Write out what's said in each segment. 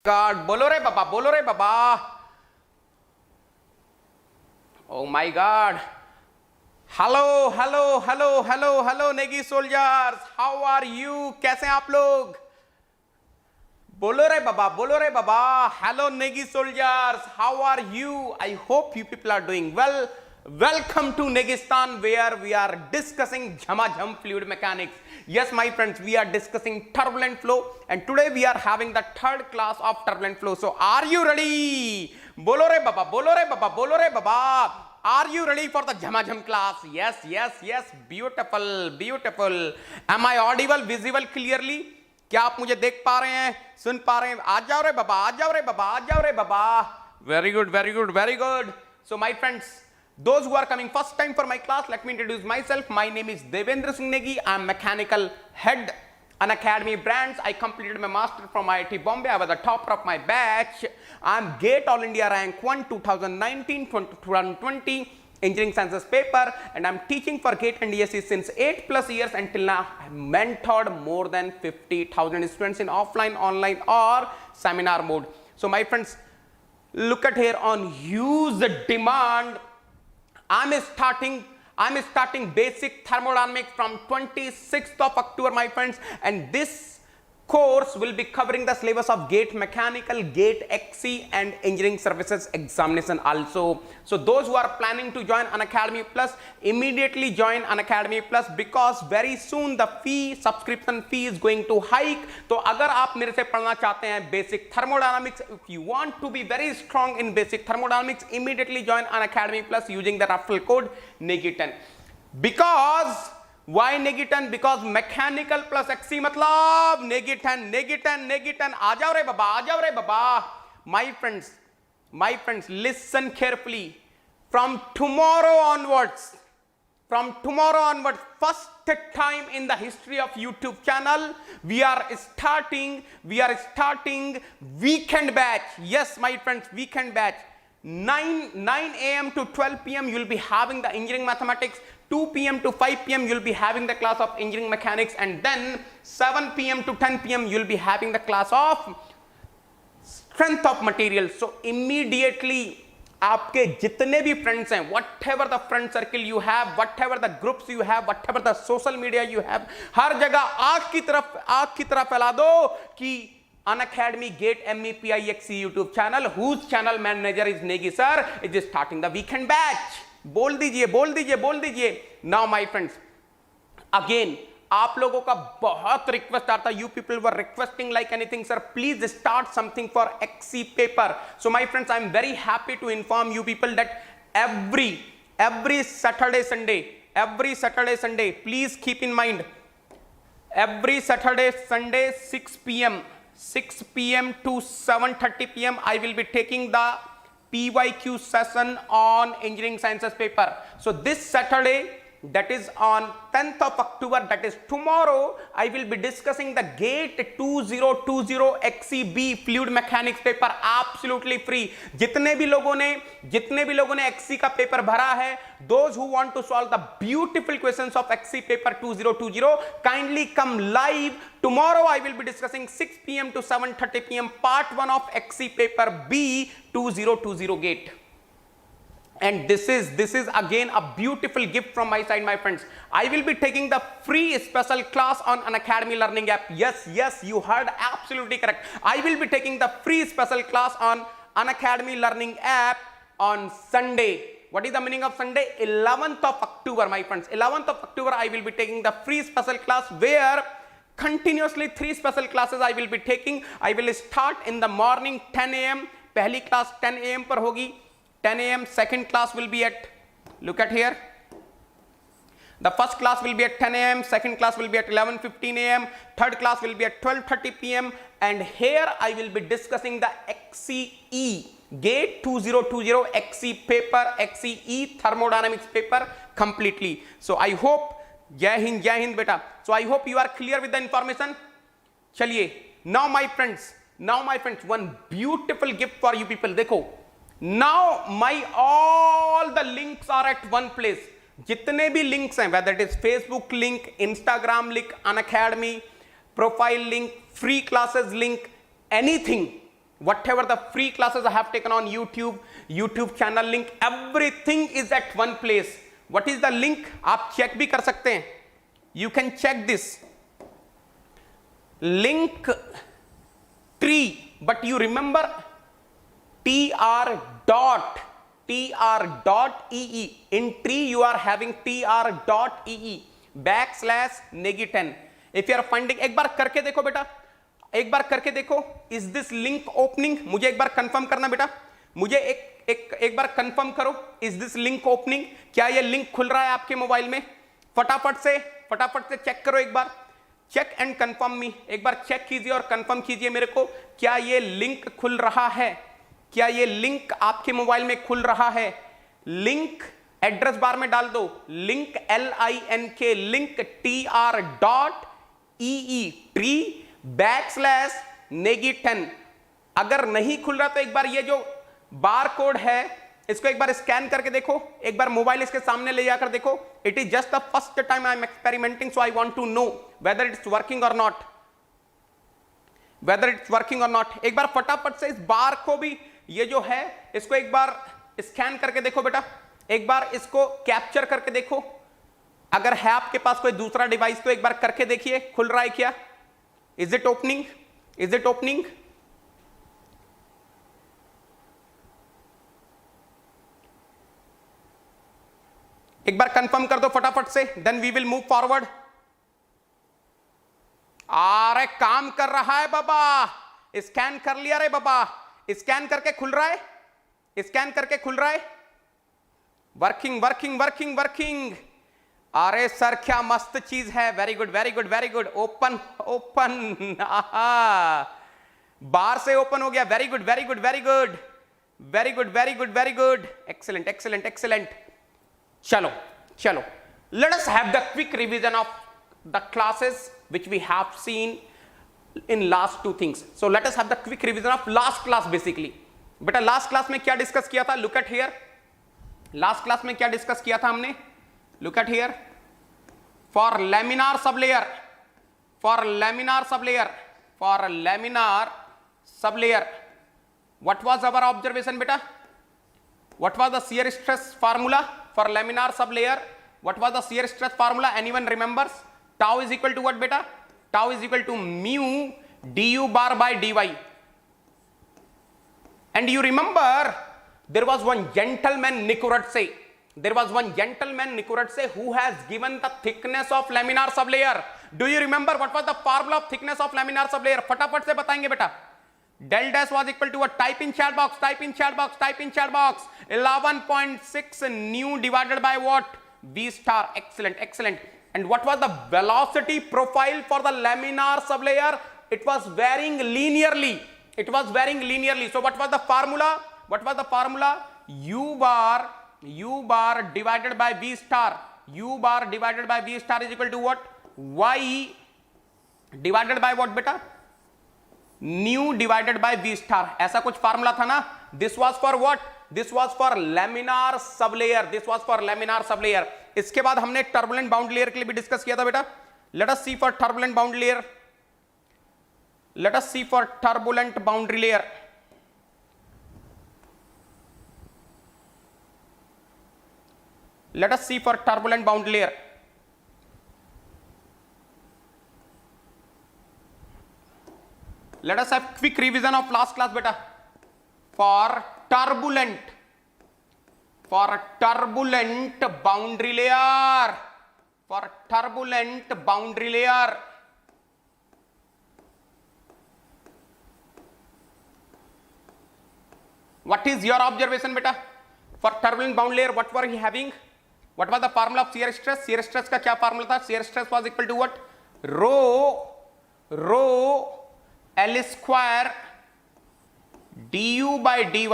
God, बोलो रे बाबा, बोलो रे बाबा। Oh my God. Hello hello hello hello hello Negi soldiers, how are you? कैसे हैं आप लोग? बोलो रे बाबा, बोलो रे बाबा। Hello Negi soldiers, how are you? I hope you people are doing well. Welcome to Negistan, where we are discussing Jhamajham fluid mechanics. Yes, my friends, we are discussing turbulent flow, and today we are having the third class of turbulent flow. So, are you ready? Bolo re baba, bolo re baba, bolo re baba. Are you ready for the Jhamajham class? Yes, yes, yes. Beautiful, beautiful. Am I audible, visible clearly? क्या आप मुझे देख पा रहे हैं, सुन पा रहे हैं? आ जाओ रे बाबा, आ जाओ रे बाबा, आ जाओ रे बाबा. Very good, very good, very good. So, my friends, those who are coming first time for my class, let me introduce myself. My name is Devendra Singh Negi. I am mechanical head Unacademy branch. I completed my master from IIT Bombay. I was the topper of my batch. I am GATE All India Rank 1 2019-2020 Engineering Sciences paper, and I am teaching for GATE and DSE since 8+ years. Until now, I have mentored more than 50,000 students in offline, online or seminar mode. So my friends, look at here, on huge demand, I'm starting basic thermodynamics from 26th of October, my friends, and this course will be covering the syllabus of GATE Mechanical, GATE XE and Engineering Services examination also. So those who are planning to join Unacademy Plus, immediately join Unacademy Plus, because very soon the subscription fee is going to hike. तो अगर आप मेरे से पढ़ना चाहते हैं basic thermodynamics, if you want to be very strong in basic thermodynamics, immediately join Unacademy Plus using the referral code NEGI10. Because why NEGI10? Because mechanical plus XE मतलब NEGI10, NEGI10, NEGI10. आ जाओ रे बाबा, आ जाओ रे बाबा. My friends, listen carefully. From tomorrow onwards, first time in the history of YouTube channel, we are starting weekend batch. Yes, my friends, weekend batch. 9 a.m. to 12 p.m. you will be having the engineering mathematics. 2 p.m. to 5 p.m. you will be having the class of engineering mechanics, and then 7 p.m. to 10 p.m. you will be having the class of strength of materials. So immediately आपके जितने भी friends हैं, whatever the friend circle you have, whatever the groups you have, whatever the social media you have, हर जगह आग की तरह फैला दो कि Unacademy GATE MEPI XE YouTube channel, whose channel manager is Negi sir, is starting the weekend batch. बोल दीजिए, बोल दीजिए, बोल दीजिए. Now my friends, again आप लोगों का बहुत रिक्वेस्ट आता, you people were requesting like anything, sir, please start something for XE paper. So my friends, I am very happy to inform you people that every Saturday Sunday, please keep in mind, every Saturday Sunday 6 p.m. to 7:30 p.m. I will be taking the PYQ session on engineering sciences paper. So this Saturday, that is on 10th of October, that is tomorrow, I will be discussing the GATE 2020 XEB fluid mechanics paper absolutely free. जितने भी लोगों ने XE का paper भरा है, those who want to solve the beautiful questions of XE paper 2020, kindly come live. Tomorrow I will be discussing 6 p.m. to 7:30 p.m. part 1 of XE paper B 2020 GATE. And this is again a beautiful gift from my side, my friends. I will be taking the free special class on Unacademy Learning app. Yes, you heard absolutely correct. I will be taking the free special class on Unacademy Learning app on Sunday. What is the meaning of Sunday? 11th of October, my friends. 11th of October, I will be taking the free special class, where continuously 3 special classes I will be taking. I will start in the morning 10 a.m. पहली class 10 a.m. पर होगी. 10 a.m. second class will be at, look at here, the first class will be at 10 a.m. second class will be at 11:15 a.m. third class will be at 12:30 p.m. and here I will be discussing the XEE GATE 2020 XE paper, XEE thermodynamics paper completely. So I hope, Jai Hind beta. So I hope you are clear with the information. चलिए, now my friends, one beautiful gift for you people. देखो, now my all the links are at one place. जितने भी links हैं, whether it is Facebook link, Instagram link, Unacademy profile link, free classes link, anything, whatever the free classes I have taken on YouTube channel link, everything is at one place. What is the link? आप check भी कर सकते हैं. You can check this link tree, but you remember tr.ee. In tree you are having tr.ee /negi10. If you are finding, एक बार करके देखो बेटा, एक बार करके देखो. Is this link opening? मुझे एक बार कंफर्म करना बेटा, मुझे एक बार कंफर्म करो. Is this link opening? क्या ये लिंक खुल रहा है आपके मोबाइल में? फटाफट से चेक करो एक बार. Check and confirm me. एक बार चेक कीजिए और कंफर्म कीजिए मेरे को, क्या ये लिंक खुल रहा है? क्या ये लिंक आपके मोबाइल में खुल रहा है? लिंक एड्रेस बार में डाल दो, link LINK link tr.ee tree /negi10. अगर नहीं खुल रहा तो एक बार ये जो बार कोड है इसको एक बार स्कैन करके देखो, एक बार मोबाइल इसके सामने ले जाकर देखो. It is just the first time I am experimenting, so I want to know whether it's working or not, whether it's working or not. एक बार फटाफट से इस बार को भी, ये जो है इसको एक बार स्कैन करके देखो बेटा, एक बार इसको कैप्चर करके देखो. अगर है आपके पास कोई दूसरा डिवाइस तो एक बार करके देखिए खुल रहा है क्या. Is it opening? Is it opening? एक बार कंफर्म कर दो फटाफट से, then we will move forward. अरे काम कर रहा है बाबा, स्कैन कर लिया रे बाबा, स्कैन करके खुल रहा है, स्कैन करके खुल रहा है. Working working working working. अरे सर क्या मस्त चीज है. Very good very good very good. Open open, बार से ओपन हो गया. Very good very good very good very good very good very good. Excellent excellent excellent. चलो चलो, let us have the quick revision of the classes which we have seen in last two things. So let us have the quick revision of last class basically. बेटा last class में क्या discuss किया था? Look at here. Last class में क्या discuss किया था हमने? Look at here. For laminar sublayer, for laminar sublayer, for laminar sublayer, what was our observation beta? What was the shear stress formula for laminar sublayer? What was the shear stress formula? Anyone remembers? Tau is equal to what beta? Tau is equal to mu du bar by dy. And you remember there was one gentleman Nicoretse. There was one gentleman Nicoretse who has given the thickness of laminar sublayer. Do you remember what was the formula of thickness of laminar sublayer? फटाफट से बताएंगे बेटा. Del dash was equal to what? Type in chat box, type in chat box, type in chat box. 11.6 nu divided by what? V star. Excellent, excellent. And what was the velocity profile for the laminar sublayer? It was varying linearly. It was varying linearly. So what was the formula? What was the formula? U bar divided by V star. U bar divided by V star is equal to what? Y divided by what beta? Nu divided by V star. ऐसा कुछ formula था ना. This was for what? This was for laminar sublayer. This was for laminar sublayer. इसके बाद हमने turbulent bound layer के लिए भी डिस्कस किया था बेटा. Let us see for turbulent bound layer. Let us see for turbulent boundary layer. Let us see for turbulent boundary layer. Let us have quick revision of last class beta. For turbulent boundary layer, for turbulent boundary layer, what is your observation beta? For turbulent boundary layer, what were we having? What was the formula of shear stress? Shear stress का क्या formula था? Shear stress was equal to what? Rho L square du by dy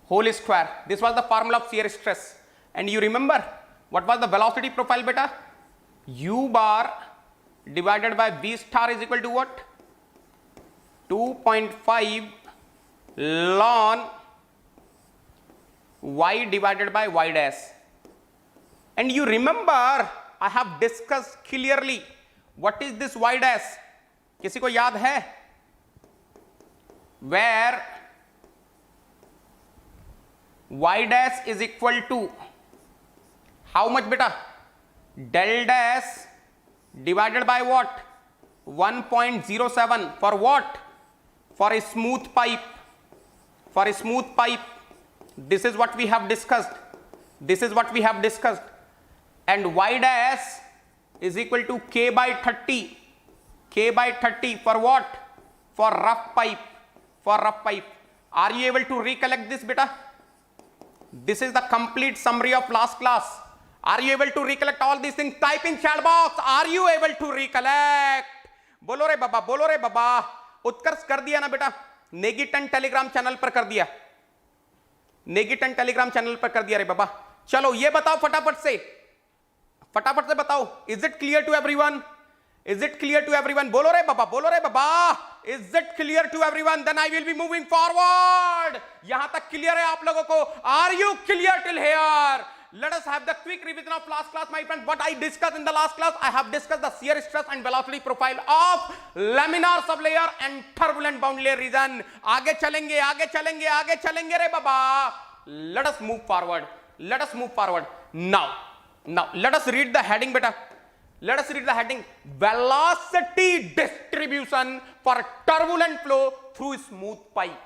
whole square. This was the formula of shear stress. And you remember what was the velocity profile beta? U bar divided by V star is equal to what? 2.5 ln y divided by y dash. And you remember I have discussed clearly what is this y dash. किसी को याद है? where y dash is equal to how much beta? Del dash divided by what? 1.07. For what? For a smooth pipe. For a smooth pipe. This is what we have discussed. This is what we have discussed. And y dash is equal to k by 30. K by 30 for what? For rough pipe. For rough pipe. Are you able to recollect this beta? This is the complete summary of last class. Are you able to recollect all these things? Type in chat box. Are you able to recollect? बोलो रे बाबा, बोलो रे बाबा. उत्कर्ष कर दिया ना बेटा? Negi ten Telegram channel पर कर दिया. नेगीटन टेलीग्राम चैनल पर कर दिया रे बाबा. चलो ये बताओ फटाफट से बताओ. Is it clear to everyone? Is it clear to everyone? बोलो रे बाबा, बोलो रे बाबा. Is it clear to everyone? Then I will be moving forward. यहां तक clear है आप लोगों को? Are you clear till here? Let us have the quick revision of last class, my friends. What I discussed in the last class, I have discussed the shear stress and velocity profile of laminar sublayer and turbulent bound layer region. आगे चलेंगे, आगे चलेंगे, आगे चलेंगे रे बाबा. Let us move forward. Let us move forward. Now, let us read the heading, beta. Let us read the heading. Velocity distribution for turbulent flow through smooth pipe.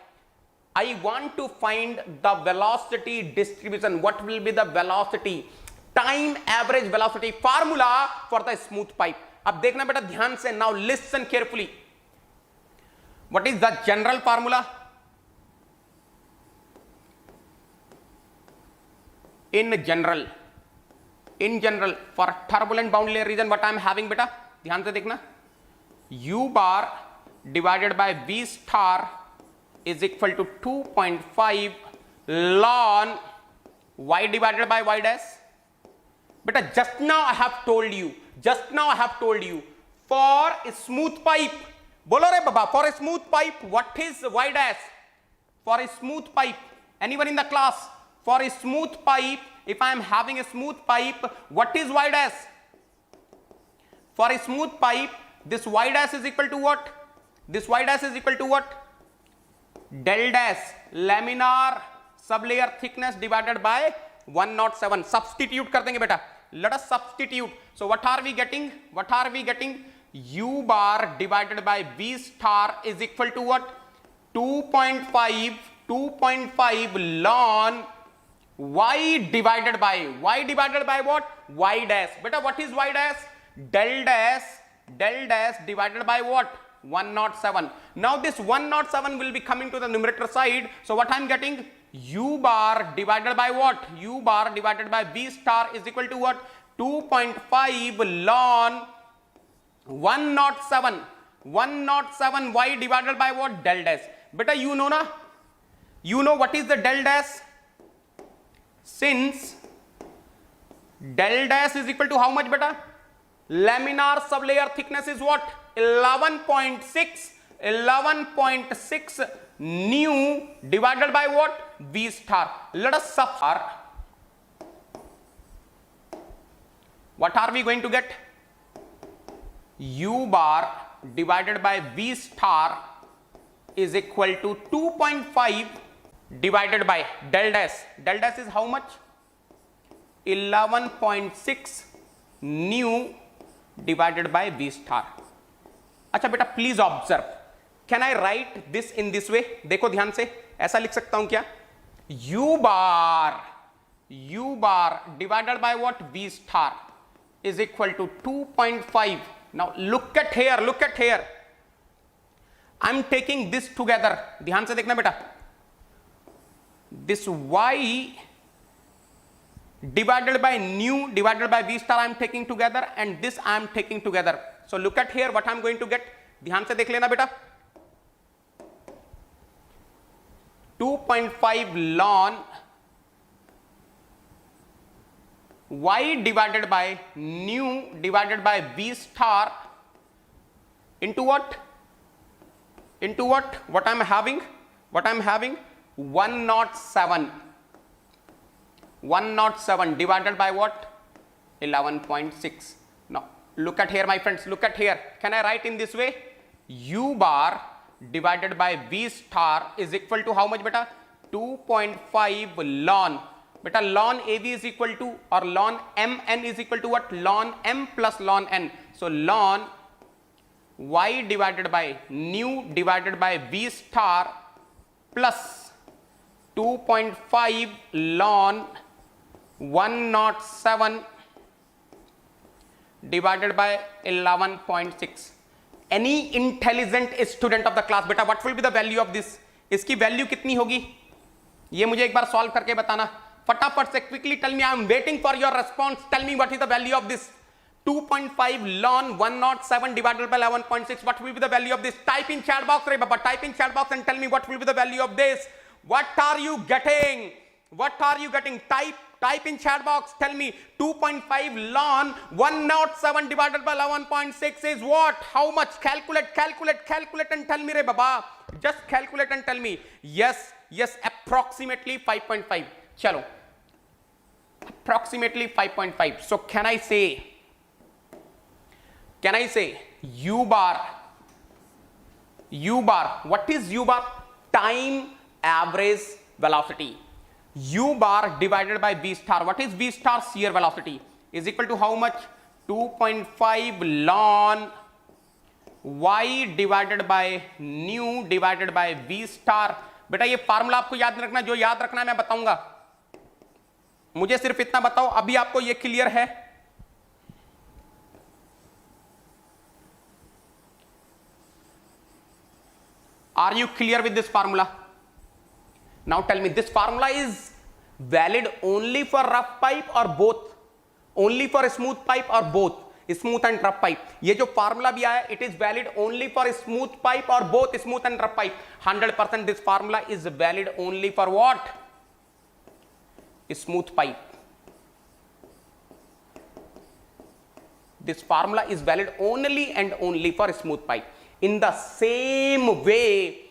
I want to find the velocity distribution. What will be the velocity? Time average velocity formula for the smooth pipe. अब देखना बेटा ध्यान से. Now listen carefully. What is the general formula? In general, for turbulent bound layer region, what I am having beta? ध्यान से देखना. U bar divided by V star is equal to 2.5 ln y divided by y dash. Beta, just now I have told you, for a smooth pipe, bolo re baba, for a smooth pipe, what is y dash? For a smooth pipe, anyone in the class? For a smooth pipe, if I am having a smooth pipe, what is y dash? For a smooth pipe, this y dash is equal to what? This y dash is equal to what? Del dash laminar sublayer thickness divided by 107. Substitute कर देंगे बेटा. Let us substitute. So what are we getting? U bar divided by V star is equal to what? 2.5 ln y divided by what? Y dash. Beta, what is y dash? Del dash divided by what? 107. Now this 107 will be coming to the numerator side. So what I am getting? U bar divided by what? U bar divided by V star is equal to what? 2.5 ln 107 y divided by what? Del dash. Beta, you know na? You know what is the del dash? Since del dash is equal to how much beta? Laminar sublayer thickness is what? 11.6 nu divided by what? V star. Let us substitute. What are we going to get? U bar divided by V star is equal to 2.5 divided by del dash. Del dash is how much? 11.6 nu divided by V star. अच्छा बेटा please observe. Can I right this in this way? देखो ध्यान से, ऐसा लिख सकता हूं क्या? U bar divided by what? V star is equal to 2.5. Now look at here. I'm taking this together. ध्यान से देखना बेटा. This y divided by nu divided by V star I am taking together, and this I am taking together. So look at here what I am going to get. ध्यान से देख लेना बेटा. 2.5 ln y divided by nu divided by V star into what? What I am having? 107 divided by what? 11.6. Now look at here my friends, look at here. Can I write in this way? U bar divided by V star is equal to how much beta? 2.5 ln. Beta ln AV is equal to, or ln mn is equal to what? Ln m plus ln n. So ln y divided by nu divided by V star plus 2.5 ln 107 divided by 11.6. Any intelligent student of the class, beta what will be the value of this? इसकी value कितनी होगी ये मुझे एक बार solve करके बताना फटाफट से. Quickly tell me, I am waiting for your response. Tell me what is the value of this. 2.5 ln 107 divided by 11.6. What will be the value of this? Type in chat box, Ray Baba. Type in chat box and tell me what will be the value of this. What are you getting? What are you getting? Type in chat box. Tell me 2.5 ln 107 divided by 11.6 is what? How much? Calculate and tell me, Ray Baba. Just calculate and tell me. Yes, approximately 5.5. Chalo. Approximately 5.5. So can I say u bar, what is u bar? Time average velocity. U bar divided by V star, what is V star? Shear velocity is equal to how much? 2.5 ln y divided by nu divided by V star. बेटा ये formula आपको याद रखना, जो याद रखना है मैं बताऊंगा, मुझे सिर्फ इतना बताओ अभी आपको ये क्लियर है? Are you clear with this formula? Now tell me, this formula is valid only for rough pipe or both? Only for smooth pipe or both? Smooth and rough pipe. ये जो formula भी आया, it is valid only for smooth pipe or both smooth and rough pipe. 100% this formula is valid only for what? Smooth pipe. This formula is valid only and only for smooth pipe. In the same way,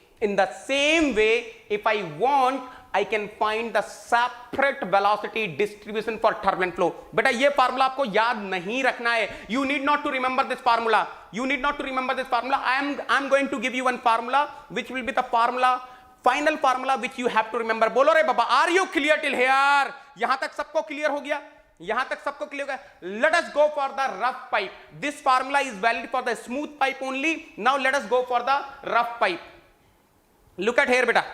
if I want, I can find the separate velocity distribution for turbulent flow. बेटा ये formula आपको याद नहीं रखना है. You need not to remember this formula. I am going to give you one formula which will be the final formula which you have to remember. बोलो रे बाबा, are you clear till here? यहां तक सबको clear हो गया? Let us go for the rough pipe. This formula is valid for the smooth pipe only. Now let us go for the rough pipe. Look at here beta.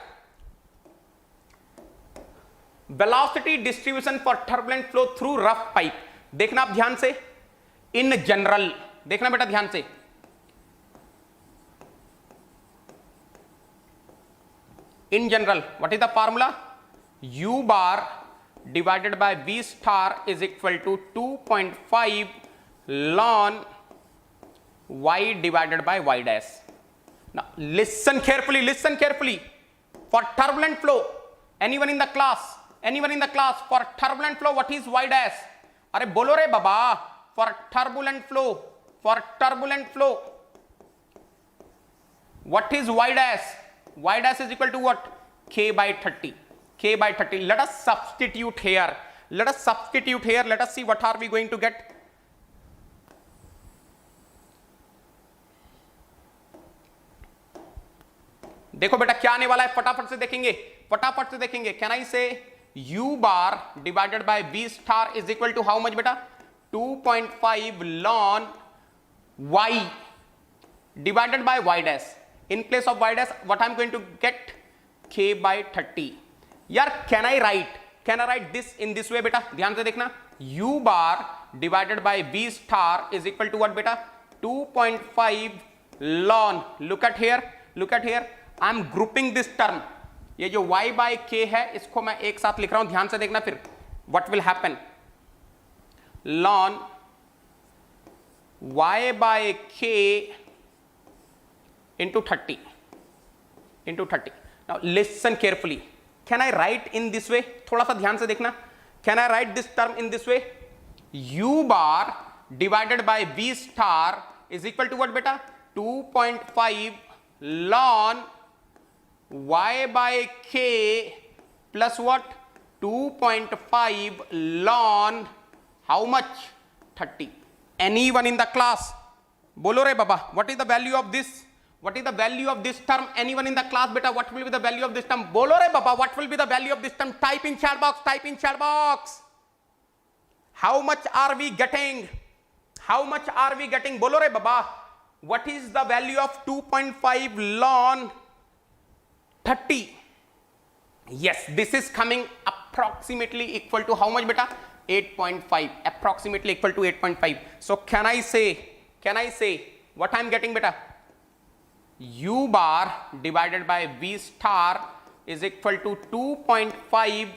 Velocity distribution for turbulent flow through rough pipe. देखना आप ध्यान से. In general, देखना बेटा ध्यान से. In general, what is the formula? U bar divided by V star is equal to 2.5 ln y divided by y dash. Now listen carefully. For turbulent flow, anyone in the class, for turbulent flow, what is y dash? अरे बोलो रे बाबा. For turbulent flow, what is y dash? Y dash is equal to what? K by 30. Let us substitute here. Let us see what are we going to get. देखो बेटा क्या आने वाला है, फटाफट से देखेंगे. Can I say u bar divided by V star is equal to how much beta? 2.5 ln y divided by y dash. In place of y dash, what I am going to get? K by 30. यार can I write this in this way बेटा? ध्यान से देखना. U bar divided by V star is equal to what बेटा? 2.5 ln. Look at here. I am grouping this term. ये जो y by k है इसको मैं एक साथ लिख रहा हूं. ध्यान से देखना फिर. What will happen? Ln y by k into 30. Now listen carefully. Can I write in this way? थोड़ा सा ध्यान से देखना. Can I write this term in this way? U bar divided by V star is equal to what beta? 2.5 ln y by k plus what? 2.5 ln how much? 30. Anyone in the class? बोलो रे बाबा, what is the value of this? What is the value of this term? Anyone in the class, beta, what will be the value of this term? Bolo re baba, what will be the value of this term? Type in chat box, type in chat box. How much are we getting? How much are we getting? Bolo re baba. What is the value of 2.5 ln 30? Yes, this is coming approximately equal to how much beta? 8.5. Approximately equal to 8.5. So can I say what I am getting beta? U bar divided by V star is equal to 2.5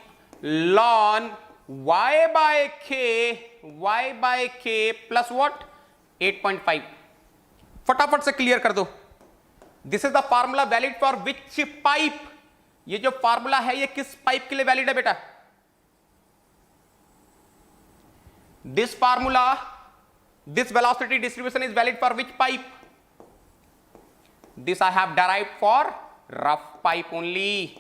ln y by k plus what? 8.5. फटाफट से clear कर दो. This is the formula valid for which pipe? ये जो formula है ये किस pipe के लिए वैलिड है बेटा? This formula, this velocity distribution is valid for which pipe? This I have derived for rough pipe only.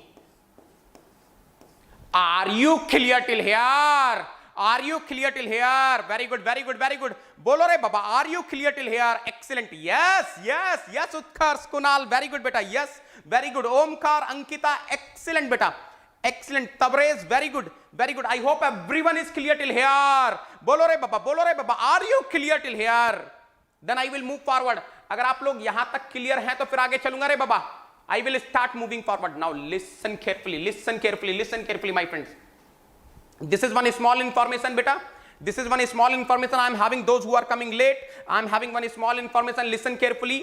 Are you clear till here? Are you clear till here? Very good, very good, very good. Bolo re baba, are you clear till here? Excellent. Yes, yes, yes, Utkarsh, Kunal, very good beta. Yes, very good. Omkar, Ankita, excellent beta. Excellent. Tabrez, very good, very good. I hope everyone is clear till here. Bolo re baba, are you clear till here? Then I will move forward. अगर आप लोग यहां तक clear हैं तो फिर आगे चलूंगा रे बाबा. I will start moving forward. Now listen carefully, listen carefully, listen carefully, my friends. This is one small information beta. This is one small information I am having. Those who are coming late, I am having one small information. Listen carefully.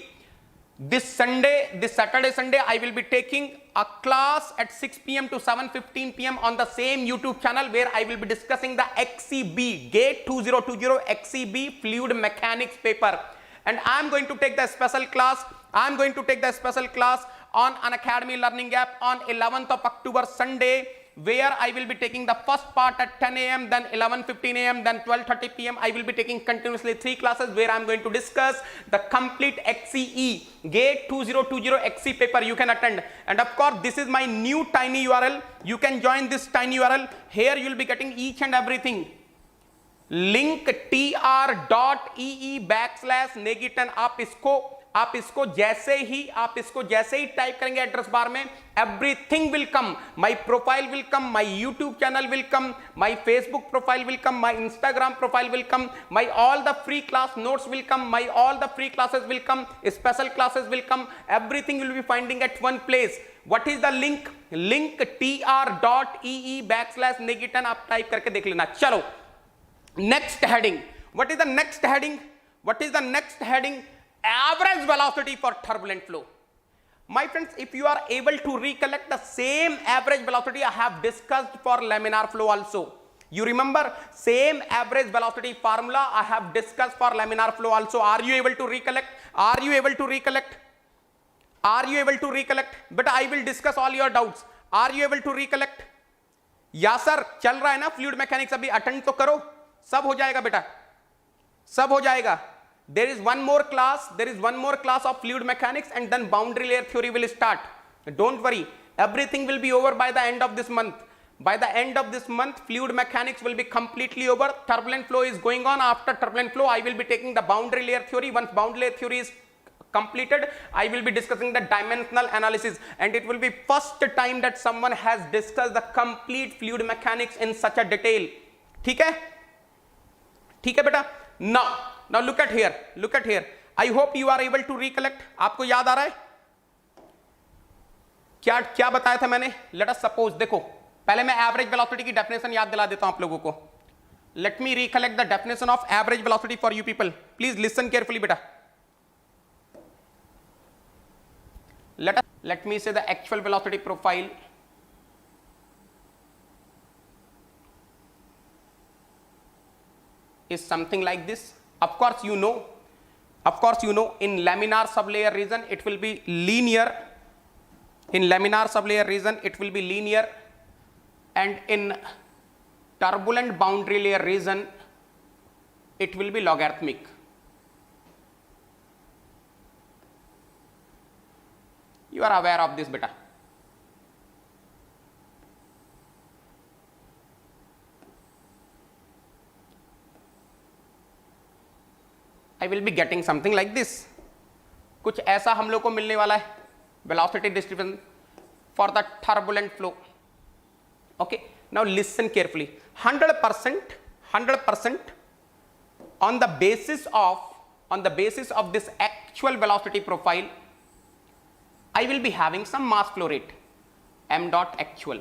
This Sunday, this Saturday, Sunday, I will be taking a class at 6 p.m. to 7:15 p.m. on the same YouTube channel where I will be discussing the XCB, GATE 2020 XCB Fluid Mechanics paper. And I am going to take the special class. I am going to take the special class on Unacademy Learning App on 11th of October, Sunday, where I will be taking the first part at 10 a.m., then 11:15 a.m., then 12:30 p.m. I will be taking continuously 3 classes where I am going to discuss the complete XCE, GATE 2020 XC paper you can attend. And of course, this is my new tiny URL. You can join this tiny URL. Here you will be getting each and everything. Link tr.ee/Negiton आप इसको जैसे ही type करेंगे address bar में, everything will come. My profile will come, my YouTube channel will come, my Facebook profile will come, my Instagram profile will come, my all the free class notes will come, my all the free classes will come, special classes will come, everything will be finding at one place. What is the link? Link tr.ee/Negiton आप type करके देख लेना. चलो, next heading. What is the next heading? What is the next heading? Average velocity for turbulent flow. My friends, if you are able to recollect the same average velocity I have discussed for laminar flow also. You remember same average velocity formula I have discussed for laminar flow also. Are you able to recollect? Are you able to recollect? Are you able to recollect? But I will discuss all your doubts. Are you able to recollect? या sir चल रहा है ना fluid mechanics, अभी attend तो करो, सब हो जाएगा बेटा, सब हो जाएगा. There is one more class of fluid mechanics and then boundary layer theory will start. Don't worry, everything will be over by the end of this month. By the end of this month, fluid mechanics will be completely over. Turbulent flow is going on. After turbulent flow, I will be taking the boundary layer theory. Once boundary layer theory is completed, I will be discussing the dimensional analysis, and it will be first time that someone has discussed the complete fluid mechanics in such a detail. ठीक है? ठीक है बेटा. Now look at here. I hope you are able to recollect. आपको याद आ रहा है क्या बताया था मैंने? Let us suppose, देखो पहले मैं एवरेज वेलोसिटी की डेफिनेशन याद दिला देता हूं आप लोगों को. Let me recollect the definition of average velocity for you people. Please listen carefully बेटा. Let me say the actual velocity profile. Is something like this. Of course you know in laminar sublayer region it will be linear. In laminar sublayer region it will be linear, and in turbulent boundary layer region it will be logarithmic. You are aware of this beta. I will be getting something like this. कुछ ऐसा हम लोग को मिलने वाला है velocity distribution for the turbulent flow. Okay, now listen carefully. 100% on the basis of this actual velocity profile, I will be having some mass flow rate m dot actual.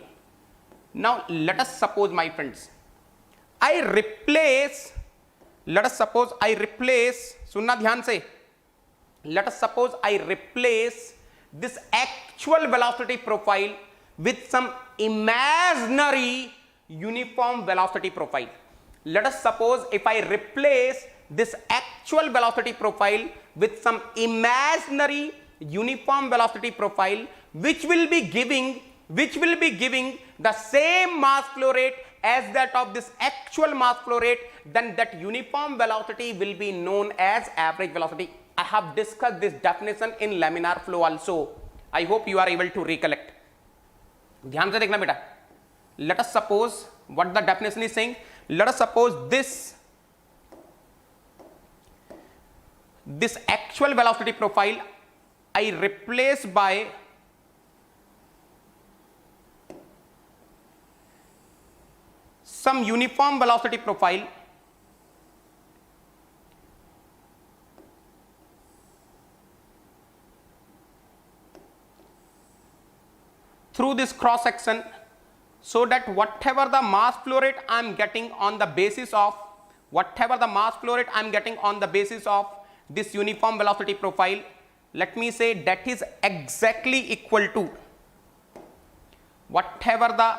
Now let us suppose, my friends, सुनना ध्यान से, let us suppose I replace this actual velocity profile with some imaginary uniform velocity profile. Let us suppose if I replace this actual velocity profile with some imaginary uniform velocity profile, which will be giving the same mass flow rate as that of this actual mass flow rate, then that uniform velocity will be known as average velocity. I have discussed this definition in laminar flow also. I hope you are able to recollect. ध्यान से देखना बेटा. Let us suppose what the definition is saying. Let us suppose this actual velocity profile I replace by some uniform velocity profile through this cross section, so that whatever the mass flow rate I am getting on the basis of this uniform velocity profile, let me say that is exactly equal to whatever the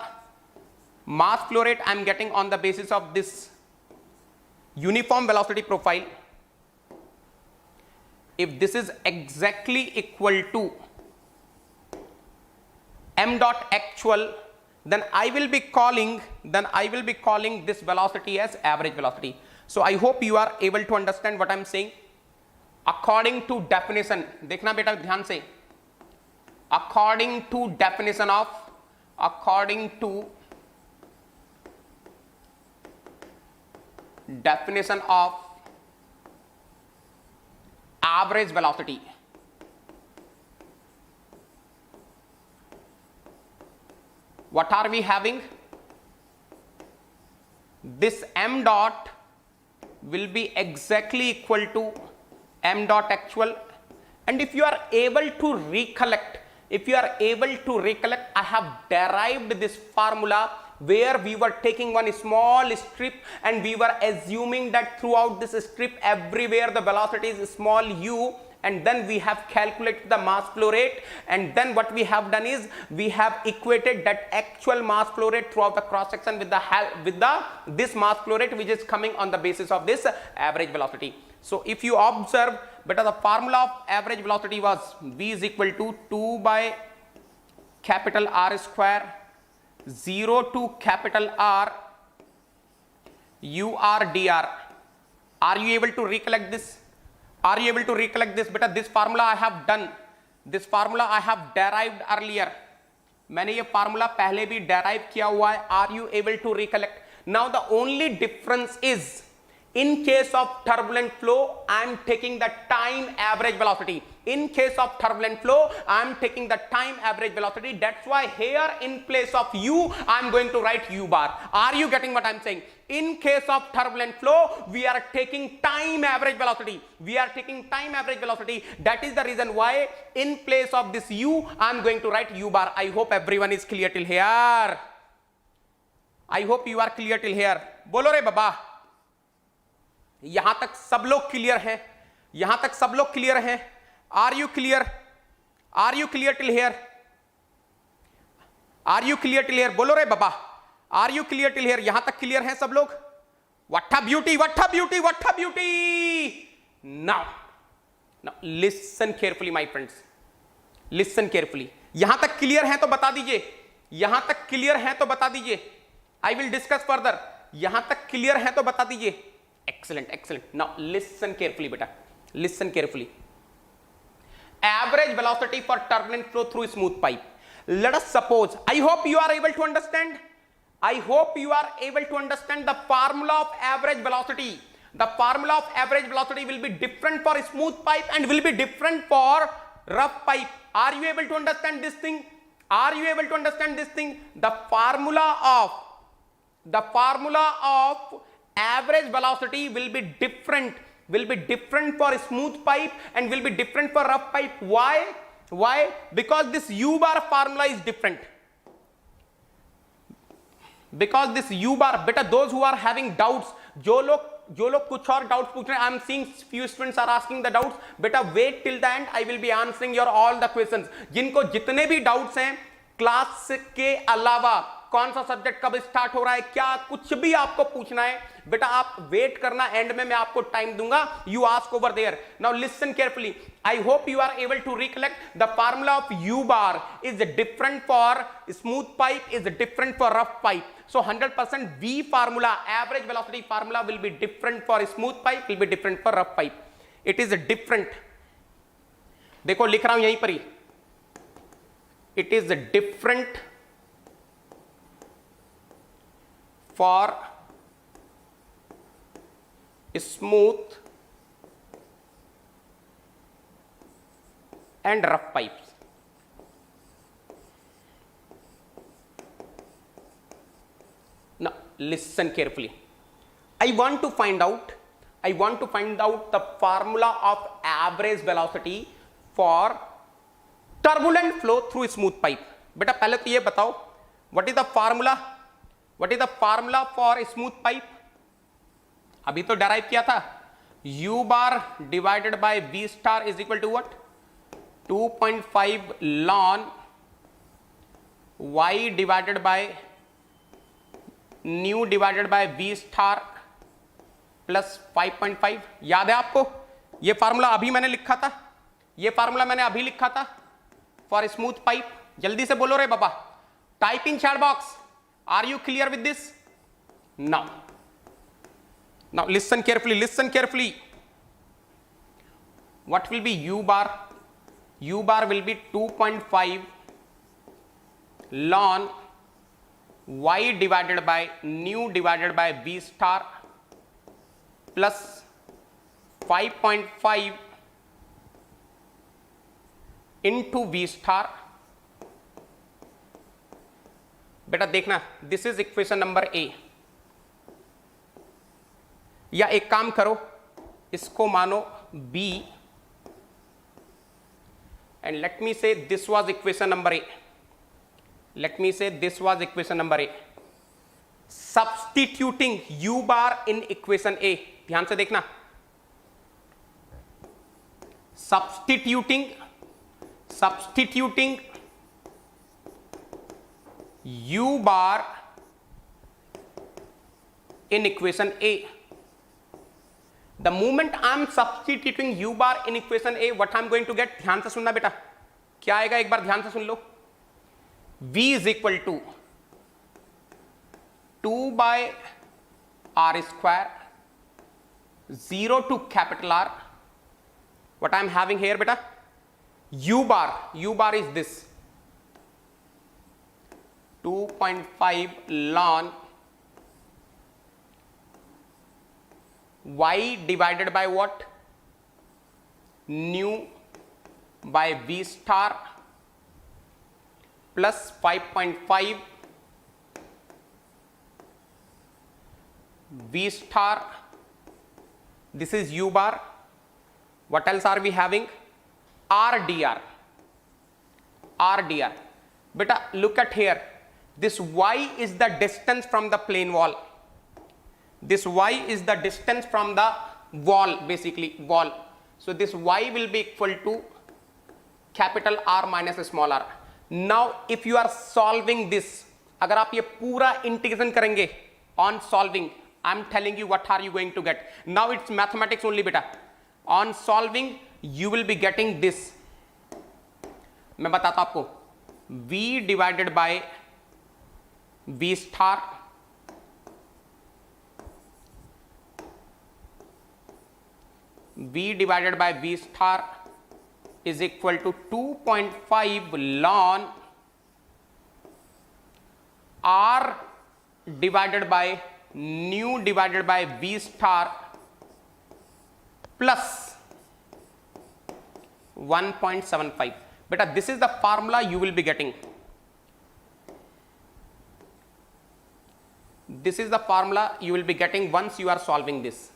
mass flow rate I am getting on the basis of this uniform velocity profile. If this is exactly equal to m dot actual, then I will be calling this velocity as average velocity. So I hope you are able to understand what I am saying. According to definition, देखना बेटा ध्यान से, according to definition of average velocity, what are we having? This m dot will be exactly equal to m dot actual. And if you are able to recollect, I have derived this formula where we were taking one small strip and we were assuming that throughout this strip everywhere the velocity is small u, and then we have calculated the mass flow rate, and then what we have done is we have equated that actual mass flow rate throughout the cross section with this mass flow rate which is coming on the basis of this average velocity. So if you observe, the formula of average velocity was v is equal to 2 by capital R square 0 to capital R UR dr. Are you able to recollect this? This formula I have done, this formula I have derived earlier. मैंने ये formula पहले भी derive किया हुआ है. Are you able to recollect? Now the only difference is, in case of turbulent flow, I am taking the time average velocity. In case of turbulent flow, I am taking the time average velocity. That's why here in place of u, I am going to write u bar. Are you getting what I am saying? In case of turbulent flow, we are taking time average velocity. That is the reason why in place of this u, I am going to write u bar. I hope everyone is clear till here. I hope you are clear till here. बोलो रे बाबा. यहां तक सब लोग clear हैं? Are you clear till here? बोलो रे बाबा. Are you clear till here? यहां तक क्लियर हैं सब लोग? What a beauty. Now listen carefully, my friends. यहां तक क्लियर हैं तो बता दीजिए. I will discuss further. यहां तक क्लियर हैं तो बता दीजिए. Excellent. Now listen carefully, beta. Average velocity for turbulent flow through smooth pipe. Let us suppose, I hope you are able to understand the formula of average velocity. The formula of average velocity will be different for smooth pipe and will be different for rough pipe. Are you able to understand this thing? Are you able to understand this thing? The formula of average velocity will be different for smooth pipe and will be different for rough pipe. Why? Because this U bar formula is different. Because this U bar, beta, those who are having doubts, जो लोग कुछ और doubts पूछ रहे हैं, I am seeing few students are asking the doubts, बेटा wait till the end, I will be answering your all the questions. जिनको जितने भी डाउट्स हैं क्लास के अलावा, कौन सा सब्जेक्ट कब स्टार्ट हो रहा है, क्या कुछ भी आपको पूछना है, बेटा आप वेट करना, एंड में मैं आपको टाइम दूंगा. You ask over there. Now listen carefully. I hope you are able to recollect the formula of U bar is different for smooth pipe, is different for rough pipe. So 100% V formula, average velocity formula will be different for smooth pipe, will be different for rough pipe. It is different. देखो लिख रहा हूं यहीं पर ही. It is different for smooth and rough pipes. Now listen carefully. I want to find out the formula of average velocity for turbulent flow through smooth pipe. बेटा पहले तो ये बताओ, what is the formula for smooth pipe? अभी तो derive किया था. U bar divided by V star is equal to what? 2.5 ln Y divided by nu divided by V star plus 5.5. याद है आपको? ये फार्मूला अभी मैंने लिखा था, फॉर स्मूथ पाइप. जल्दी से बोलो रे बाबा, type in chat box. Are you clear with this? Now listen carefully. What will be U bar? U bar will be 2.5 ln Y divided by nu divided by V star plus 5.5 into V star. बेटा देखना, this is equation number A. या एक काम करो, इसको मानो B and let me say this was equation number A. Substituting U bar in equation A. ध्यान से देखना, substituting U bar in equation A. The moment I am substituting U bar in equation A, what I am going to get? ध्यान से सुनना बेटा, क्या आएगा एक बार ध्यान से सुन लो. V is equal to 2 by R square 0 to capital R. What I am having here beta? U bar is this 2.5 ln Y divided by what? Nu by V star plus 5.5 V star. This is U bar. What else are we having? RDR. Beta look at here. This Y is the distance from the plane wall. This Y is the distance from the wall, basically wall. So this Y will be equal to capital R minus small r. Now if you are solving this, अगर आप ये पूरा integration करेंगे on solving, I'm telling you what are you going to get. Now it's mathematics only beta. On solving you will be getting this. मैं बताता हूं आपको, V divided by V star is equal to 2.5 ln R divided by nu divided by V star plus 1.75. Beta, this is the formula you will be getting. This is the formula you will be getting once you are solving this.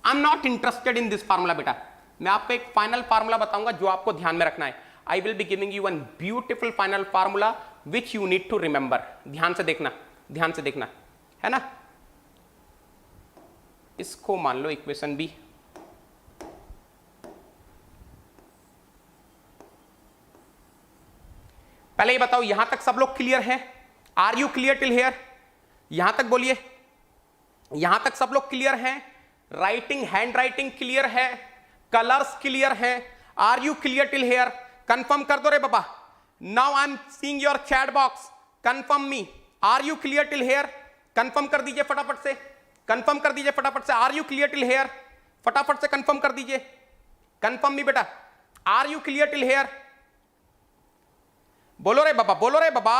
I'm not interested in this formula beta. मैं आपको एक final formula बताऊंगा जो आपको ध्यान में रखना है. I will be giving you one beautiful final formula which you need to remember. ध्यान से देखना, ध्यान से देखना, है ना. इसको मान लो इक्वेशन बी. पहले ये बताओ यहां तक सब लोग क्लियर है? Are you clear till here? यहां तक बोलिए, यहां तक सब लोग क्लियर हैं? राइटिंग, हैंड राइटिंग क्लियर है, कलर्स क्लियर है, are you clear till here? Confirm कर दो रे बाबा. Now I am seeing your chat box. Confirm me, are you clear till here? Confirm कर दीजिए फटाफट से, कंफर्म कर दीजिए फटाफट से. Are you clear till here? फटाफट से कंफर्म कर दीजिए. कंफर्म मी बेटा, are you clear till here? बोलो रे बाबा, बोलो रे बाबा,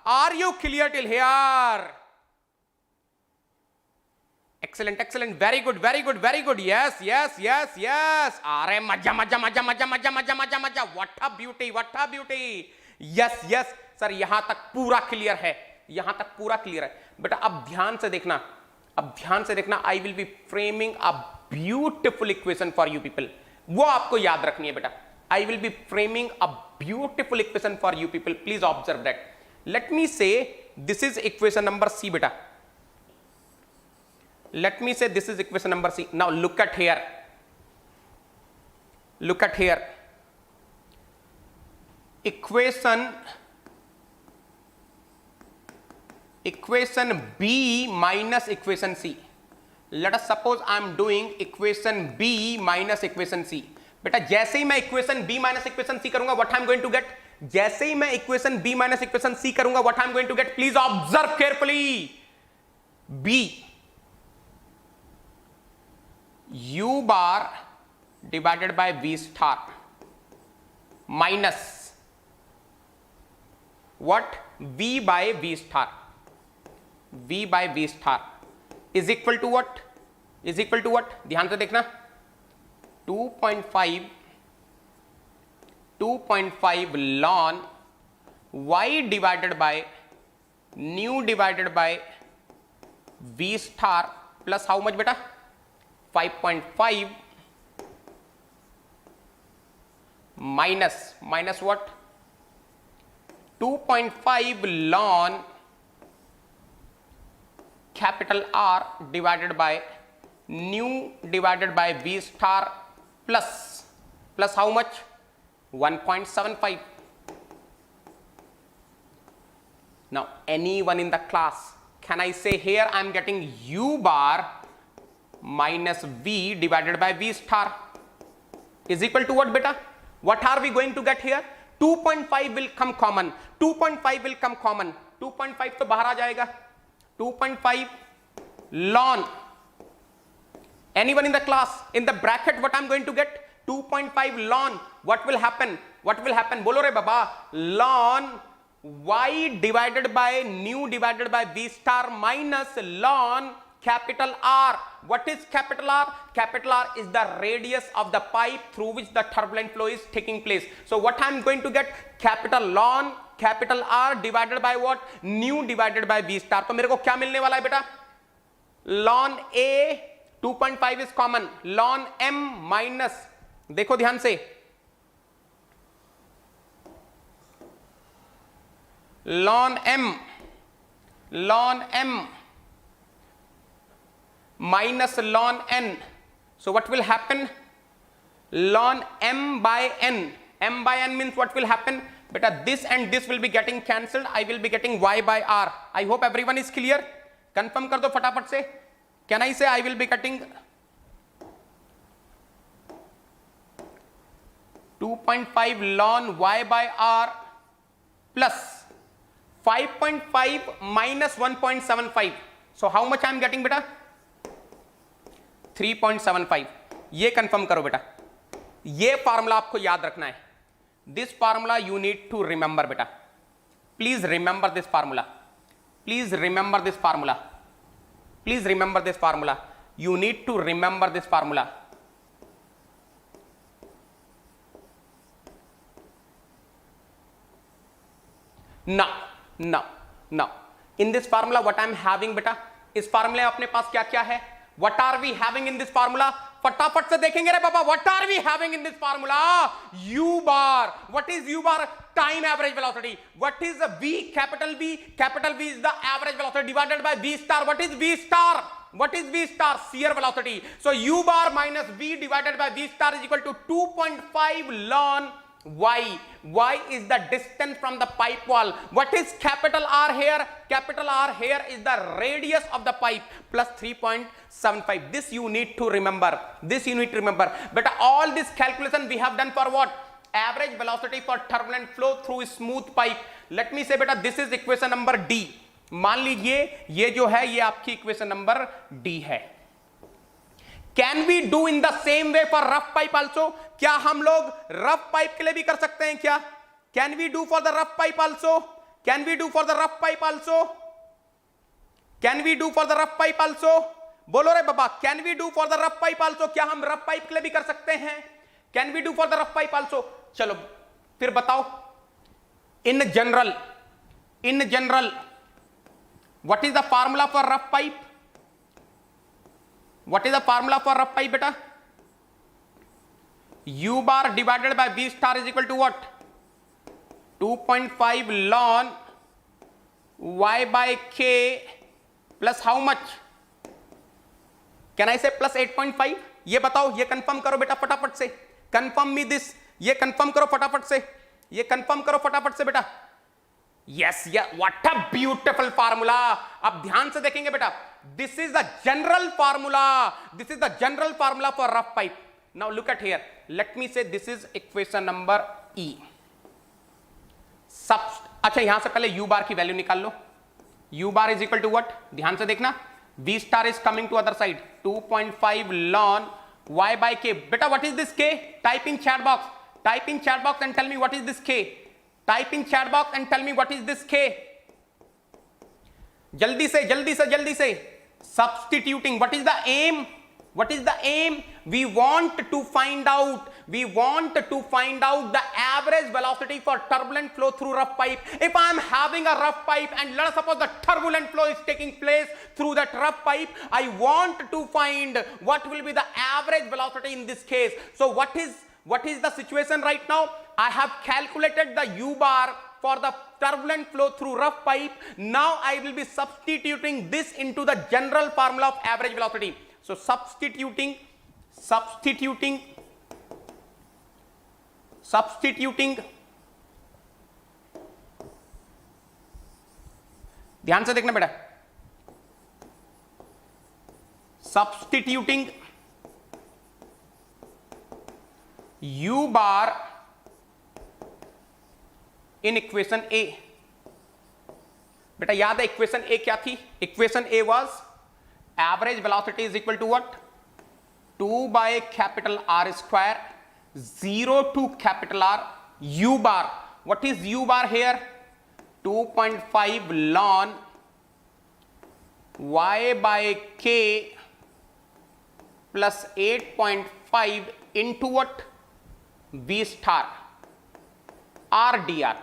are you clear till here? Excellent, excellent, very good, very good, very good. Yes yes yes yes. अरे मजा मजा मजा मजा मजा मजा मजा मजा. What a beauty, what a beauty. Yes yes sir, यहां तक पूरा क्लियर है, यहां तक पूरा क्लियर है बेटा. अब ध्यान से देखना, अब ध्यान से देखना. I will be framing a beautiful equation for you people. वो आपको याद रखनी है बेटा. I will be framing a beautiful equation for you people. Please observe that. Let me say this is equation number C बेटा. Let me say this is equation number C. Now look at here. Look at here. Equation B minus equation C. Let us suppose I am doing equation B minus equation C. बेटा जैसे ही मैं equation B minus equation C करूंगा, what I am going to get? जैसे ही मैं equation B minus equation C करूंगा, what I am going to get? Please observe carefully. B U bar divided by V star minus what? V by V star. V by V star is equal to what? Is equal to what? ध्यान से देखना. 2.5 ln y divided by nu divided by V star plus how much बेटा? 5.5 minus what? 2.5 ln capital R divided by nu divided by V star plus how much? 1.75. Now anyone in the class, can I say here I am getting U bar minus V divided by V star is equal to what beta? What are we going to get here? 2.5 will come common. 2.5 will come common. 2.5 तो बाहर आ जाएगा. 2.5 ln. Anyone in the class, in the bracket, what I'm going to get? 2.5 ln. What will happen? What will happen? बोलो रे बाबा. Ln y divided by nu divided by V star minus ln capital R. What is capital R? Capital R is the radius of the pipe through which the turbulent flow is taking place. So what I am going to get? Capital ln capital R divided by what? Nu divided by V star. तो मेरे को क्या मिलने वाला है बेटा? ln A 2.5 is common. ln M minus, देखो ध्यान से, ln M minus ln N. So what will happen? Ln M by N. M by N means what will happen? Beta this and this will be getting cancelled. I will be getting Y by R. I hope everyone is clear. Confirm कर दो फटाफट से. Can I say I will be getting 2.5 ln Y by R plus 5.5 minus 1.75. So how much I am getting beta? 3.75. ये confirm करो बेटा. ये formula आपको याद रखना है. This formula you need to remember बेटा. Please remember this formula. Please remember this formula. Please remember this formula. You need to remember this formula. now in this formula what I am having बेटा, इस फार्मूले अपने पास क्या क्या है, what are we having in this formula, फटाफट से देखेंगे रे बाबा, what are we having in this formula, u bar, what is u bar, time average velocity, what is the v, capital V is the average velocity divided by v star, what is v star, what is v star, shear velocity, so u bar minus v divided by v star is equal to 2.5 ln y. Y is the distance from the pipe wall. What is capital R here? Capital R here is the radius of the pipe plus 3.75. This you need to remember. This you need to remember. But all this calculation we have done for what? Average velocity for turbulent flow through smooth pipe. Let me say beta, this is equation number D. मान लीजिए ये जो है ये आपकी equation number D है. Can we do in the same way for rough pipe also? क्या हम लोग rough pipe के लिए भी कर सकते हैं क्या? Can we do for the rough pipe also? Can we do for the rough pipe also? Can we do for the rough pipe also? बोलो रे बाबा, can we do for the rough pipe also? क्या हम rough pipe के लिए भी कर सकते हैं? Can we do for the rough pipe also? चलो फिर बताओ. In general, what is the formula for rough pipe? What is the formula for rough pipe beta? U bar divided by V star is equal to what? 2.5 ln y by k plus how much? Can I say plus 8.5? ये बताओ, ये confirm करो बेटा फटाफट से. Confirm me this. ये confirm करो फटाफट से. ये कंफर्म करो फटाफट से बेटा. Yes, yeah, what a beautiful formula. अब ध्यान से देखेंगे बेटा. This is the general formula. This is the general formula for rough pipe. Now look at here. Let me say this is equation number E. अच्छा यहां से पहले U bar की वैल्यू निकाल लो. U bar is equal to what? ध्यान से देखना. V star is coming to other side. 2.5 ln y by k. बेटा what is this k? Type in chat box. Type in chat box and tell me what is this k. Type in chat box and tell me what is this k. जल्दी से. Substituting. What is the aim? What is the aim? We want to find out the average velocity for turbulent flow through rough pipe. If I am having a rough pipe and let us suppose the turbulent flow is taking place through that rough pipe, I want to find what will be the average velocity in this case. So what is the situation right now? I have calculated the U bar for the turbulent flow through rough pipe. Now I will be substituting this into the general formula of average velocity. So substituting ध्यान से देखना बेटा. Substituting U bar in equation A. बेटा याद है equation A क्या थी? Equation A was average velocity is equal to what? 2 by capital R square 0 to capital R U bar. What is U bar here? 2.5 ln y by k plus 8.5 into what? V star R dr.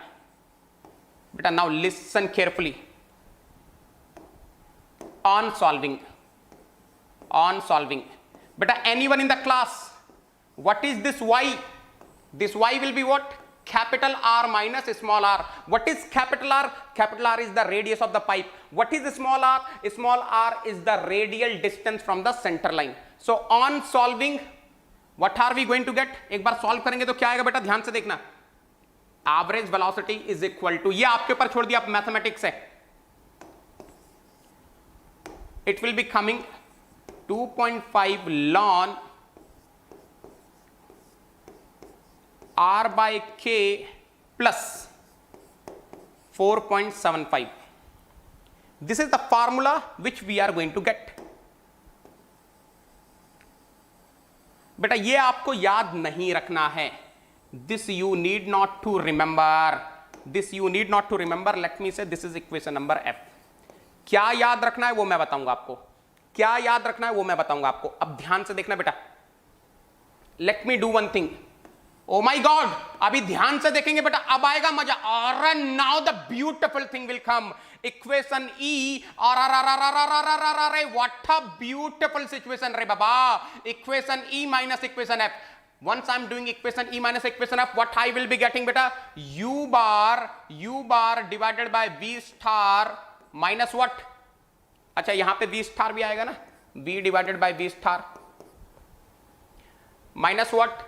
Beta now listen carefully. On solving. Beta anyone in the class, what is this y? This y will be what? Capital R minus small r. What is capital R? Capital R is the radius of the pipe. What is small r? Small r is the radial distance from the center line. So on solving, what are we going to get? एक बार solve करेंगे तो क्या आएगा बेटा? ध्यान से देखना. Average velocity is equal to, ये आपके ऊपर छोड़ दिया, आप मैथमेटिक्स है. It will be coming 2.5 ln R by K plus 4.75. This is the formula which we are going to get. बेटा ये आपको याद नहीं रखना है. This you need not to remember. Let me say this is equation number F. क्या याद रखना है वो मैं बताऊंगा आपको. अब ध्यान से देखना बेटा. Let me do one thing. Oh my God, अभी ध्यान से देखेंगे बेटा, अब आएगा मजा। और now the beautiful thing will come, equation E. और व्हाट अ ब्यूटिफुल सिचुएशन रे बाबा, equation E minus equation F. Once I'm doing equation E minus equation F, what I will be getting beta? U bar divided by V star minus what? अच्छा यहां पे V star भी आएगा ना, V divided by V star minus what?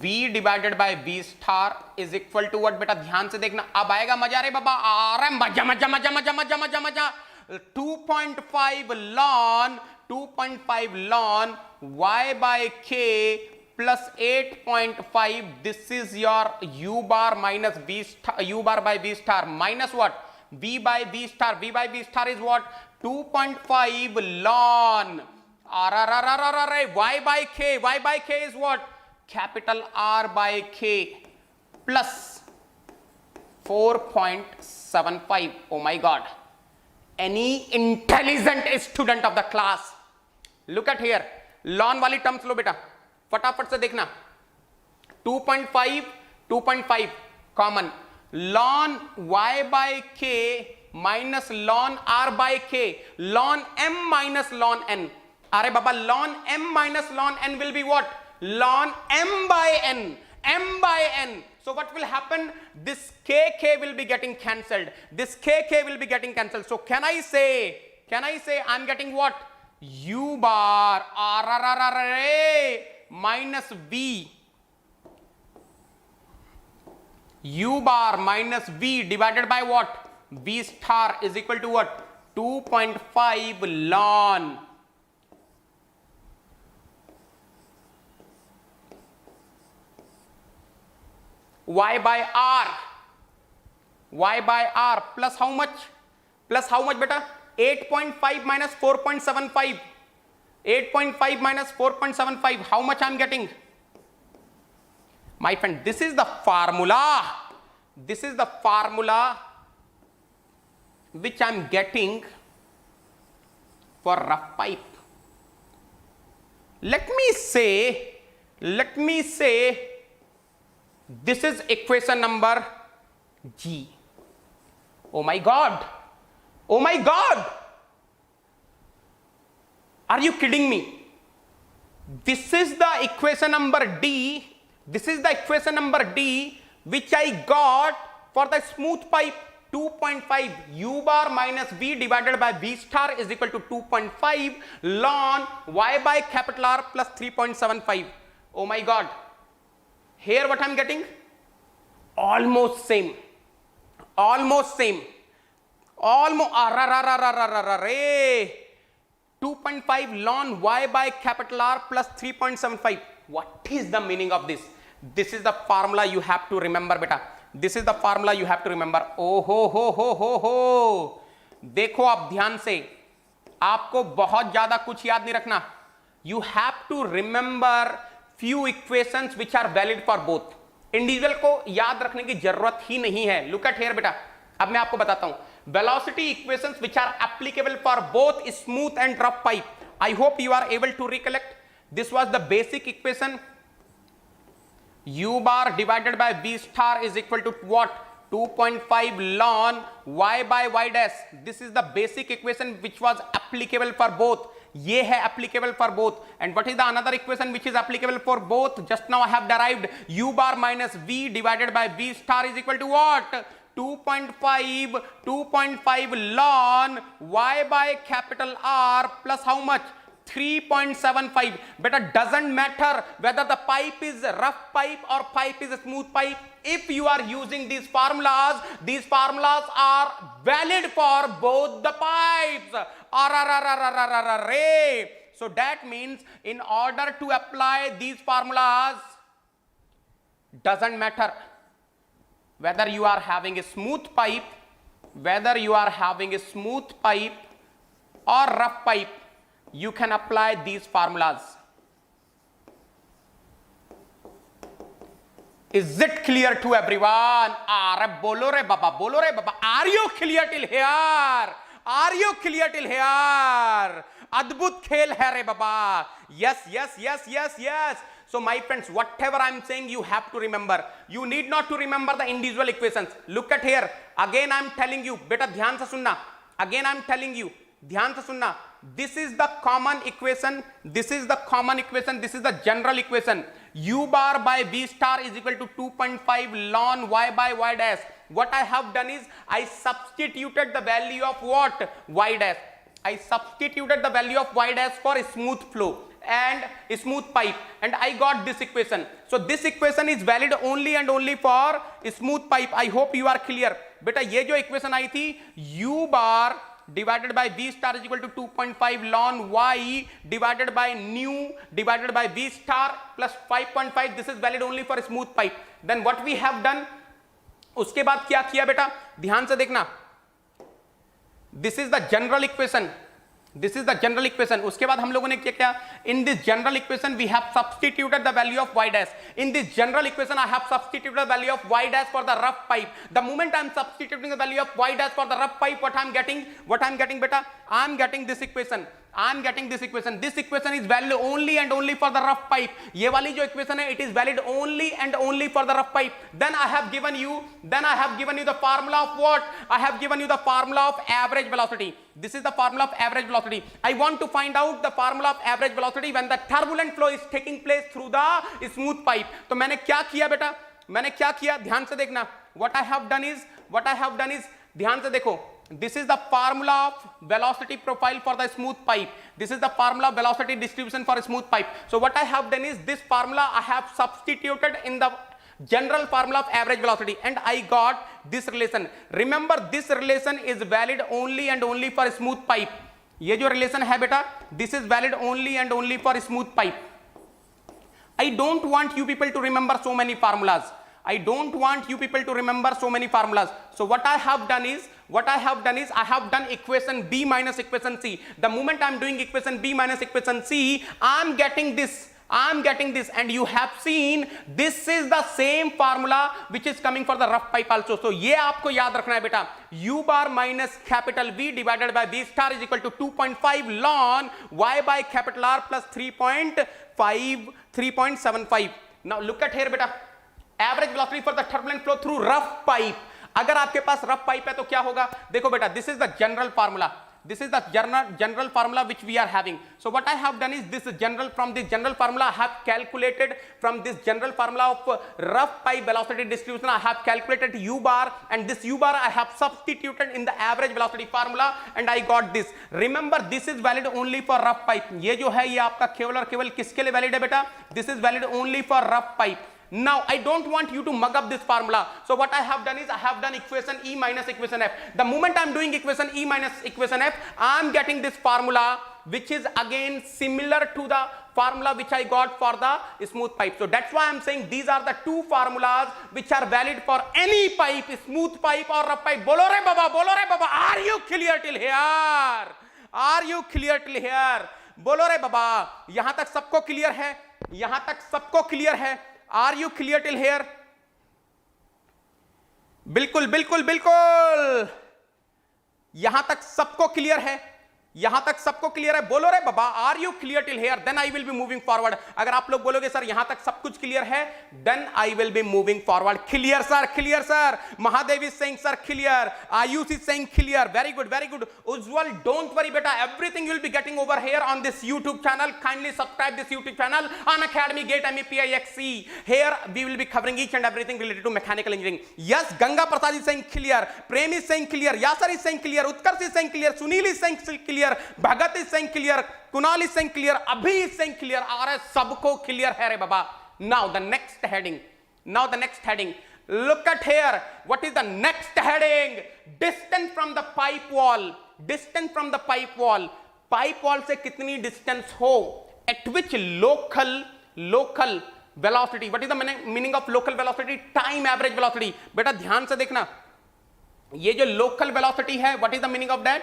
V divided by V star is equal to what? बेटा ध्यान से देखना, अब आएगा मजा रे बाबा, आ रहा है मजा मजा मजा मजा मजा मजा मजा। 2.5 ln y by k plus 8.5, this is your u bar minus v star, u bar by v star minus what? V by v star. V by v star is what? 2.5 ln y by k. Y by k is what? Capital R by k plus 4.75. Oh my god, any intelligent student of the class, look at here, ln वाली terms लो बेटा, फटाफट से देखना। 2.5 common, ln y by k minus ln r by k, ln m minus ln n। अरे बाबा ln m minus ln n will be what? Ln m by n, m by n। So what will happen? This k will be getting cancelled, this k will be getting cancelled. So can I say I'm getting what? U bar minus v, u bar minus v divided by what? V star is equal to what? 2.5 ln y by r plus how much? Plus how much beta? 8.5 minus 4.75. 8.5 minus 4.75. How much I am getting? My friend, this is the formula. This is the formula which I am getting for rough pipe. Let me say this is equation number G. Oh my God. Oh my God. Are you kidding me? This is the equation number D. This is the equation number D which I got for the smooth pipe. 2.5 u bar minus v divided by v star is equal to 2.5 ln y by capital R plus 3.75. Oh my God. Here what I am getting? Almost same. Almost same. Almost 2.5 ln y by capital R plus 3.75. What is the meaning of this? This is the formula you have to remember beta. This is the formula you have to remember. Oh ho. देखो आप ध्यान से, आपको बहुत ज्यादा कुछ याद नहीं रखना. You have to remember few equations which are valid for both. Individual को याद रखने की जरूरत ही नहीं है. Look at here बेटा, अब मैं आपको बताता हूं. Velocity equations which are applicable for both smooth and rough pipe. I hope you are able to recollect. This was the basic equation. U bar divided by V star is equal to what? 2.5 ln y by y dash. This is the basic equation which was applicable for both. ये है applicable for both. And what is the another equation which is applicable for both? Just now I have derived u bar minus v divided by v star is equal to what? 2.5 ln y by capital R plus how much? 3.75. Beta, doesn't matter whether the pipe is a rough pipe or pipe is a smooth pipe. If you are using these formulas are valid for both the pipes. So that means in order to apply these formulas, doesn't matter whether you are having a smooth pipe, or rough pipe, you can apply these formulas. Is it clear to everyone? Bolo re baba. Are you clear till here? Adbhut khel hai re baba. Yes. So my friends, whatever I'm saying, you have to remember. You need not to remember the individual equations. Look at here. Again I'm telling you, beta ध्यान से सुनना. Again I'm telling you, ध्यान से सुनना. This is the common equation. This is the common equation. This is the general equation. U bar by V star is equal to 2.5 ln Y by Y dash. What I have done is I substituted the value of what? Y dash. I substituted the value of Y dash for a smooth flow and a smooth pipe, and I got this equation. So this equation is valid only and only for a smooth pipe. I hope you are clear. बेटा ये जो equation आई थी, U bar divided by V star is equal to 2.5 ln Y divided by nu divided by V star plus 5.5. This is valid only for a smooth pipe. Then what we have done, उसके बाद क्या किया बेटा, ध्यान से देखना. This is the general equation. This is the general equation. उसके बाद हम लोगों ने क्या किया? In this general equation we have substituted the value of y dash. In this general equation I have substituted the value of y dash for the rough pipe. The moment I am substituting the value of y dash for the rough pipe, what I am getting? What I am getting, beta? I am getting this equation. I am getting this equation. This equation is valid only and only for the rough pipe. ये वाली जो equation है, it is valid only and only for the rough pipe. Then I have given you the formula of what? I have given you the formula of average velocity. This is the formula of average velocity. I want to find out the formula of average velocity when the turbulent flow is taking place through the smooth pipe. तो मैंने क्या किया बेटा? मैंने क्या किया? ध्यान से देखना. What I have done is, ध्यान से देखो. This is the formula of velocity profile for the smooth pipe. This is the formula of velocity distribution for a smooth pipe. So what I have done is, this formula I have substituted in the general formula of average velocity, and I got this relation. Remember, this relation is valid only and only for a smooth pipe. ये जो relation है बेटा, this is valid only and only for a smooth pipe. I don't want you people to remember so many formulas. I don't want you people to remember so many formulas. So what I have done is, I have done equation B minus equation C. The moment I am doing equation B minus equation C, I am getting this. And you have seen this is the same formula which is coming for the rough pipe also. So ये आपको याद रखना है बेटा. U bar minus capital V divided by V star is equal to 2.5 ln Y by capital R plus 3.75. Now look at here बेटा. Average velocity for the turbulent flow through rough pipe. अगर आपके पास rough pipe है तो क्या होगा? देखो बेटा, this is the general formula. This is the general formula which we are having. So what I have done is, from this general formula I have calculated, from this general formula of rough pipe velocity distribution I have calculated U bar, and this U bar I have substituted in the average velocity formula, and I got this. Remember, this is valid only for rough pipe. ये जो है ये आपका केवल और केवल किसके लिए valid है बेटा? This is valid only for rough pipe. Now I don't want you to mug up this formula. So what I have done is, I have done equation E minus equation F. The moment I am doing equation E minus equation F, I am getting this formula which is again similar to the formula which I got for the smooth pipe. So that's why I am saying these are the two formulas which are valid for any pipe, smooth pipe or rough pipe. Bolo re baba, are you clear till here? Are you clear till here? Bolo re baba, yahan tak sabko clear hai? Yahan tak sabko clear hai? Are you clear till here? बिल्कुल बिल्कुल बिल्कुल. यहां तक सबको clear है? यहां तक सबको क्लियर है? बोलो रे बाबा, are you clear till here? Then I will be moving forward. अगर आप लोग बोलोगे सर यहां तक सब कुछ क्लियर है, then I will be moving forward. Clear sir, clear sir. Mahadev is saying sir clear. Ayush is saying clear. Very good, very good. Ujjwal, don't worry बेटा, everything you will be getting over here on this YouTube channel. Kindly subscribe this YouTube channel, Unacademy Gate MEPIXC. Here we will be covering each and everything related to mechanical engineering. Yes, Ganga Prasad is saying clear. Prem is saying clear. Yasser is saying clear. Utkarsh is saying clear. Sunil is saying clear. Bhagat is saying clear. Kunal is saying clear. Abhi is saying clear. Are sabko clear hai re baba. Now the next heading. Look at here. What is the next heading? Distance from the pipe wall. Distance from the pipe wall. Pipe wall से कितनी distance हो? At which local velocity? What is the meaning of local velocity? Time average velocity. बेटा ध्यान से देखना. ये जो local velocity है, what is the meaning of that?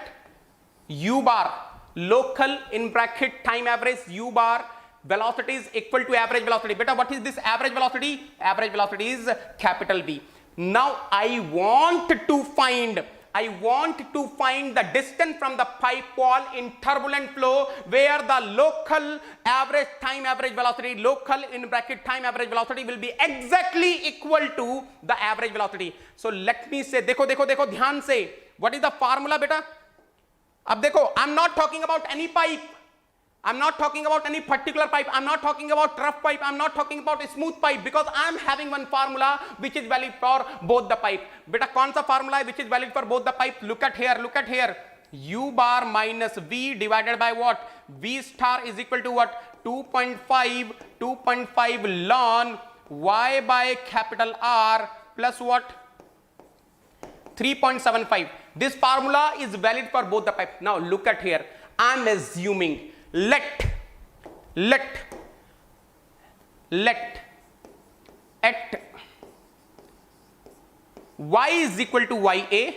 U bar. Local in bracket time average U bar. Velocity is equal to average velocity. Beta, what is this average velocity? Average velocity is capital V. Now I want to find I want to find the distance from the pipe wall in turbulent flow where the local average time average velocity, local in bracket time average velocity will be exactly equal to the average velocity. So let me say, देखो देखो देखो ध्यान से, what is the formula बेटा? अब देखो, I'm not talking about any pipe. I'm not talking about any particular pipe. I'm not talking about rough pipe. I'm not talking about a smooth pipe, because I'm having one formula which is valid for both the pipe. बेटा कौन सा formula है which is valid for both the pipe? Look at here. Look at here. U bar minus V divided by what? V star is equal to what? 2.5 ln Y by capital R plus what? 3.75. This formula is valid for both the pipe. Now look at here. I'm assuming let at y is equal to ya,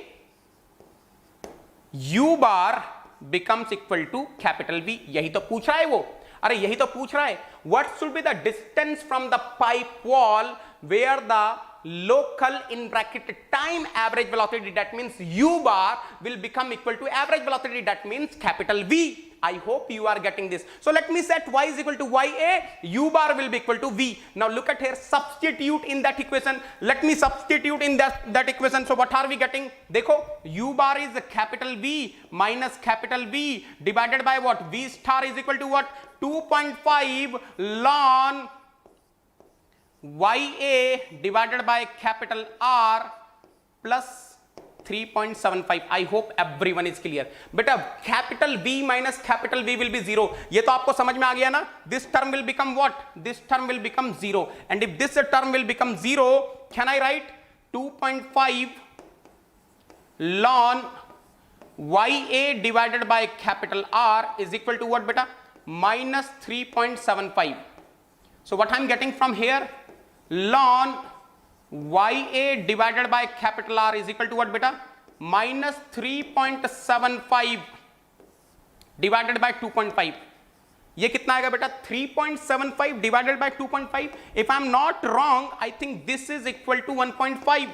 u bar becomes equal to capital V. यही तो पूछ रहा है वो, अरे यही तो पूछ रहा है. What should be the distance from the pipe wall where the local in bracket time average velocity, that means u bar, will become equal to average velocity, that means capital V. I hope you are getting this. So let me set y is equal to ya, u bar will be equal to V. Now look at here, substitute in that equation. Let me substitute in that equation. So what are we getting? देखो, u bar is capital V minus capital V divided by what? V star is equal to what? 2.5 ln ya divided by capital R plus 3.75. I hope everyone is clear. बेटा capital V minus capital V will be 0. ये तो आपको समझ में आ गया ना? This term will become what? This term will become 0. And if this term will become 0, can I write 2.5 ln ya divided by capital R is equal to what beta? Minus 3.75. So what I'm getting from here? Ln ya divided by capital R is equal to what beta? Minus 3.75 divided by 2.5. ये कितना आएगा बेटा? 3.75 divided by 2.5. If I'm not wrong, I think this is equal to 1.5.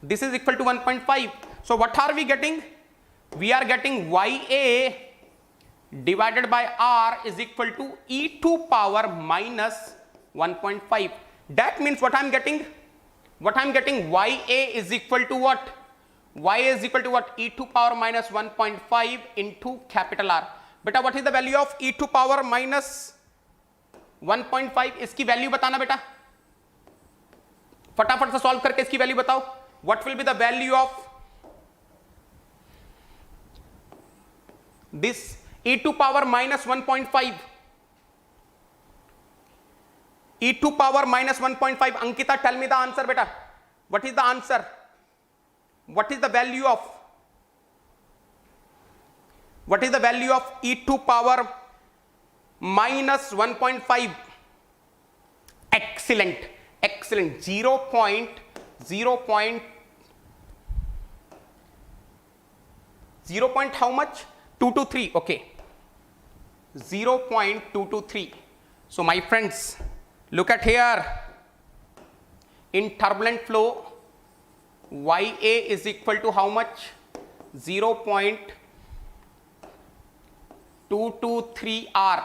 This is equal to 1.5. So what are we getting? We are getting ya divided by R is equal to e to power minus 1.5. That means what I'm getting? What I'm getting, ya is equal to what? Ya is equal to what? E to power minus 1.5 into capital R. बेटा what is the value of e to power minus 1.5? इसकी value बताना बेटा, फटाफट से solve करके इसकी value बताओ. What will be the value of this e to power minus 1.5? e to power minus 1.5. Ankita, tell me the answer beta. What is the answer? What is the value of e to power minus 1.5? Excellent. 0. How much? 223. Okay, 0.223. So my friends, look at here. In turbulent flow, ya is equal to how much? 0.223 R.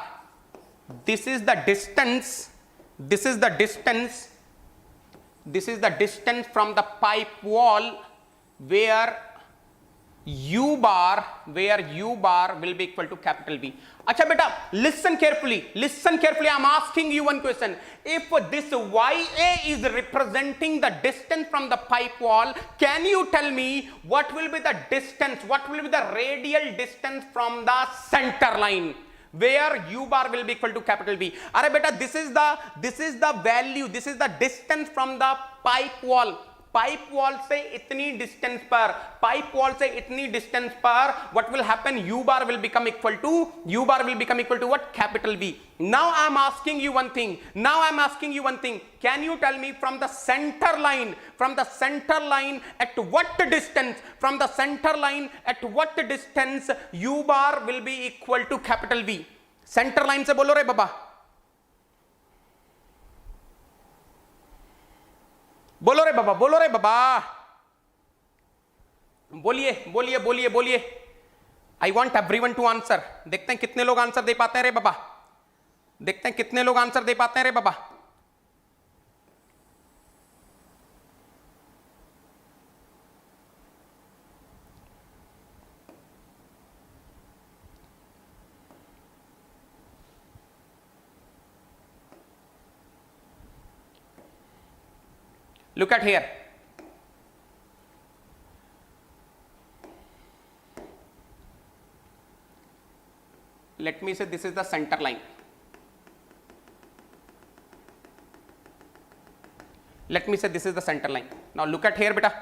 This is the distance. This is the distance from the pipe wall where u bar will be equal to capital V. Acha beta, listen carefully. I'm asking you one question. If this ya is representing the distance from the pipe wall, can you tell me what will be the distance, what will be the radial distance from the center line where u bar will be equal to capital V? Arey beta, this is the value, this is the distance from the pipe wall. Pipe wall से इतनी distance पर what will happen? U bar will become equal to what? Capital V. Now I am asking you one thing. Can you tell me from the center line at what distance U bar will be equal to capital V? Center line से बोलो रे बाबा, बोलो रे बाबा. बोलिए बोलिए बोलिए बोलिए, I want everyone to answer. देखते हैं कितने लोग आंसर दे पाते हैं रे बाबा, देखते हैं कितने लोग आंसर दे पाते हैं रे बाबा। Look at here. Let me say this is the center line. Let me say this is the center line. Now look at here beta.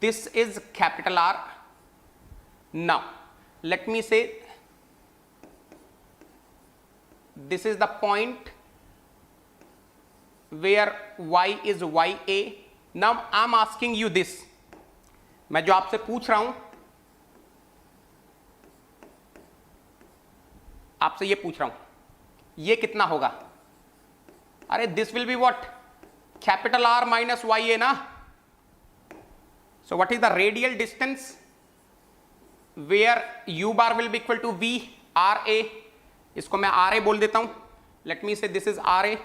This is capital R. Now let me say this is the point where y is ya. Now I am asking you this, मैं जो आपसे पूछ रहा हूं, आपसे ये पूछ रहा हूं, ये कितना होगा? अरे this will be what? Capital R minus YA ना। So what is the radial distance where u bar will be equal to V RA? इसको मैं RA बोल देता हूं। Let me say this is RA.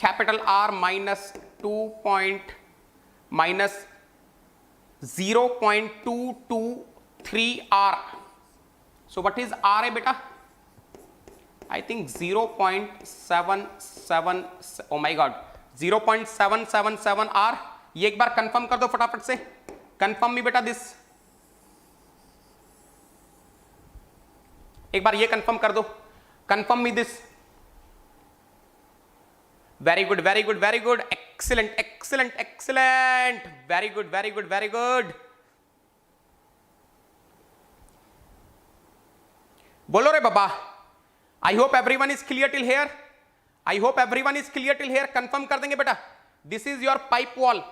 Capital R minus 0.223 R. So what is RA beta? I think 0.77, oh my god, 0.777 R. ये एक बार confirm कर दो फटाफट से, कंफर्म मी बेटा दिस, एक बार ये कंफर्म कर दो, confirm me this. Very good very good very good, excellent excellent excellent, very good very good very good. बोलो रे बाबा। I hope everyone is clear till here, I hope everyone is clear till here. Confirm कर देंगे बेटा। This is your pipe wall,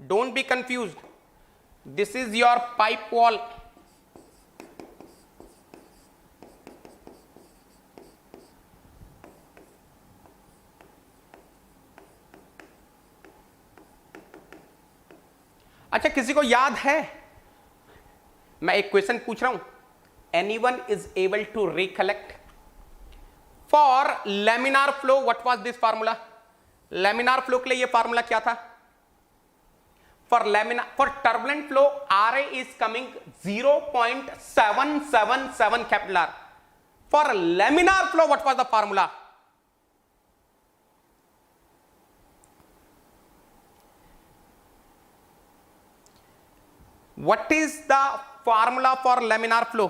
don't be confused, this is your pipe wall. अच्छा, किसी को याद है, मैं एक क्वेश्चन पूछ रहा हूं, anyone is able to recollect for laminar flow what was this formula? Laminar flow के लिए ये फार्मूला क्या था? For laminar, for turbulent flow RA is coming 0.777 capital R. For laminar flow what was the formula? What is the formula for laminar flow?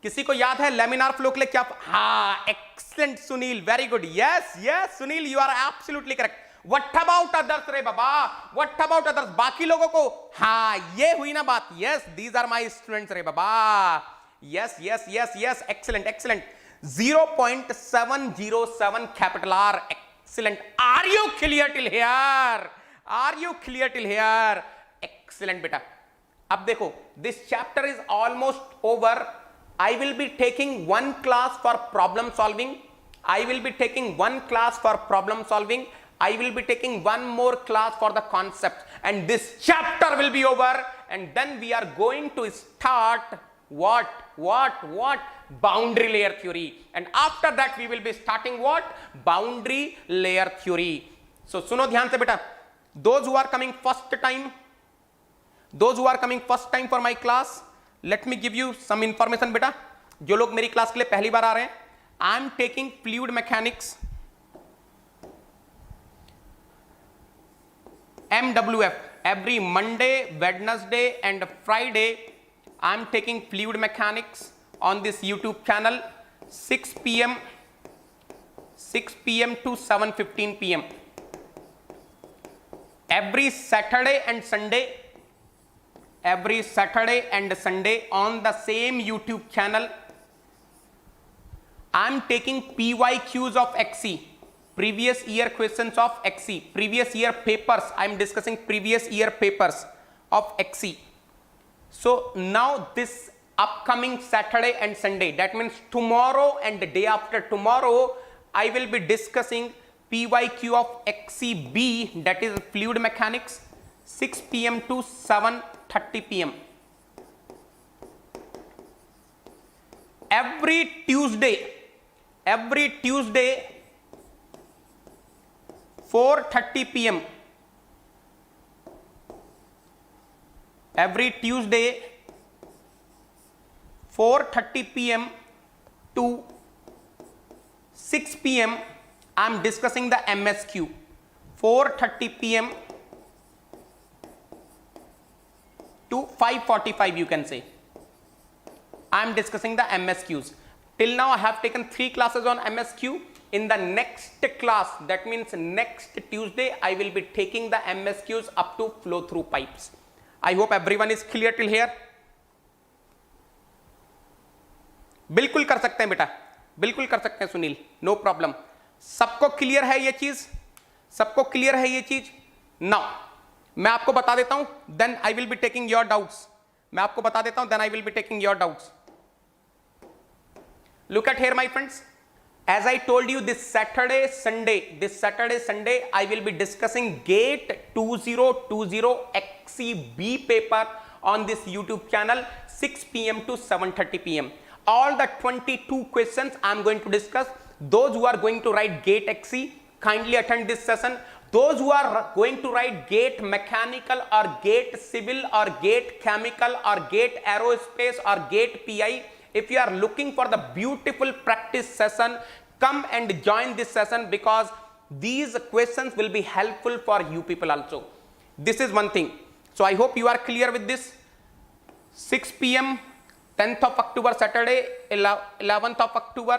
किसी को याद है laminar flow के लिए क्या? हाँ, excellent Sunil, very good, yes yes Sunil, you are absolutely correct. What about others रे बाबा, व्हाट अबाउट अदर्स, बाकी लोगों को? हाँ, ये हुई ना बात, yes these are my students रे बाबा, yes yes yes yes, excellent excellent. 0.707 capital R, excellent. Are you clear till here? Are you clear till here? Excellent बेटा। अब देखो, this chapter is almost over. I will be taking one class for problem solving, I will be taking one class for problem solving, I will be taking one more class for the concept, and this chapter will be over, and then we are going to start what boundary layer theory, and after that we will be starting what? Boundary layer theory. So सुनो ध्यान से बेटा, those who are coming first time, those who are coming first time for my class, let me give you some information बेटा। जो लोग मेरी class के लिए पहली बार आ रहे हैं, I am taking fluid mechanics MWF every Monday, Wednesday and Friday. I am taking fluid mechanics on this YouTube channel 6 p.m. to 7:15 p.m. every Saturday and Sunday, every Saturday and Sunday on the same YouTube channel. I am taking PYQs of XC, previous year questions of XC, previous year papers. I am discussing previous year papers of XC. So now this upcoming Saturday and Sunday, that means tomorrow and the day after tomorrow, I will be discussing PYQ of XCB, that is fluid mechanics, 6 p.m. to 7:30 p.m. Every Tuesday, 4:30 p.m. Every Tuesday, 4:30 p.m. to 6 p.m. I am discussing the MSQ. 4:30 p.m. to 5:45, you can say. I am discussing the MSQs. Till now I have taken 3 classes on MSQ. In the next class, that means next Tuesday, I will be taking the MSQs up to flow through pipes. I hope everyone is clear till here. बिल्कुल कर सकते हैं बेटा, बिल्कुल कर सकते हैं Sunil, no problem. सबको क्लियर है ये चीज, सबको क्लियर है ये चीज. नाउ मैं आपको बता देता हूं, then I will be taking your doubts. मैं आपको बता देता हूं, then I will be taking your doubts. Look at here, my friends. As I told you, this Saturday, Sunday, I will be discussing GATE 2020 XCB paper on this YouTube channel, 6 p.m. to 7:30 p.m. All the 22 questions I am going to discuss. Those who are going to write GATE XC, kindly attend this session. Those who are going to write GATE mechanical or GATE civil or GATE chemical or GATE aerospace or GATE PI, if you are looking for the beautiful practice session, come and join this session, because these questions will be helpful for you people also. This is one thing. So I hope you are clear with this. 6 p.m. 10th of October, Saturday, 11th of October,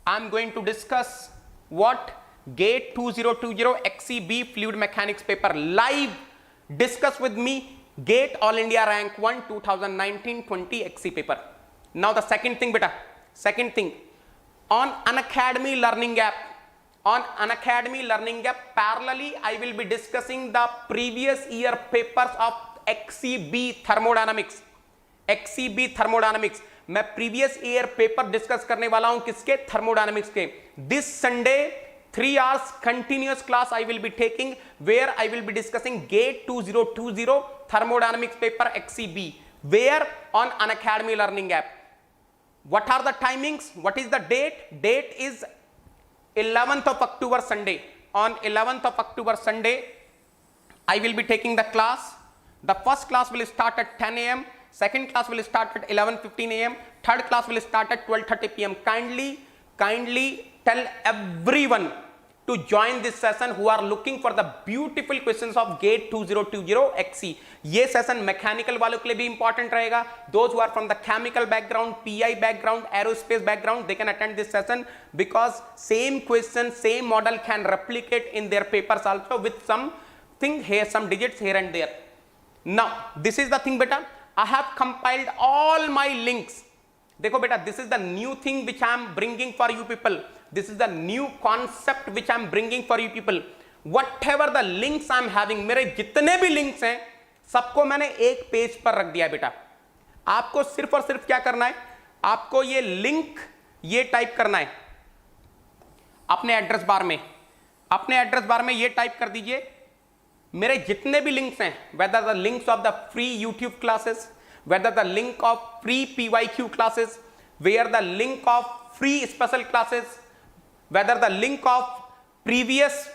I am going to discuss what? GATE 2020 XCB fluid mechanics paper live. Discuss with me GATE All India Rank 1 2019-20 XC paper. Now the second thing, beta, second thing, on Unacademy Learning App, parallelly I will be discussing the previous year papers of XCB thermodynamics. मैं previous year paper discuss करने वाला हूं किसके? Thermodynamics के. This Sunday 3 hours continuous class I will be taking, where I will be discussing GATE 2020 thermodynamics paper XCB, where on Unacademy Learning App. What are the timings? What is the date? Date is 11th of October, Sunday. On 11th of October, Sunday, I will be taking the class. The first class will start at 10 a.m. Second class will start at 11:15 a.m. Third class will start at 12:30 p.m. Kindly tell everyone to join this session who are looking for the beautiful questions of GATE 2020 XC. ये session mechanical वालों के लिए भी important रहेगा. Those who are from the chemical background, PI background, aerospace background, they can attend this session, because same question, same model can replicate in their papers also with something here, some digits here and there. Now this is the thing, beta. I have compiled all my links. देखो बेटा, this is the new thing which I am bringing for you people. This is the new concept which I am bringing for you people. Whatever the links I am having, मेरे जितने भी links हैं, सबको मैंने एक page पर रख दिया बेटा. आपको सिर्फ और सिर्फ क्या करना है? आपको ये लिंक ये टाइप करना है अपने एड्रेस बार में. अपने एड्रेस बार में ये टाइप कर दीजिए, मेरे जितने भी लिंक्स हैं, whether the links of the free YouTube classes, whether the link of free PYQ classes, where the link of free special classes, whether the link of previous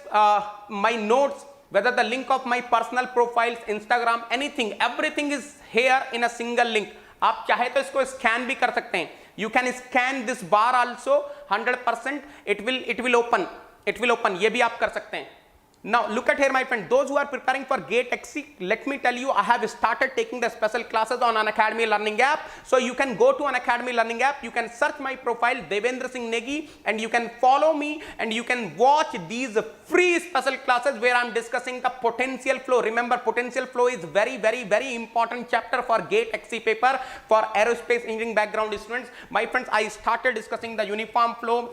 my notes, whether the link of my personal profiles, Instagram, anything, everything is here in a single link. आप चाहे तो इसको scan भी कर सकते हैं. You can scan this bar also 100%. It will open. ये भी आप कर सकते हैं. Now look at here, my friend. Those who are preparing for GATE XC, let me tell you, I have started taking the special classes on Unacademy Learning App. So you can go to Unacademy Learning App, you can search my profile Devendra Singh Negi, and you can follow me, and you can watch these free special classes where I am discussing the potential flow. Remember, potential flow is very important chapter for GATE XC paper for aerospace engineering background students. My friends, I started discussing the uniform flow,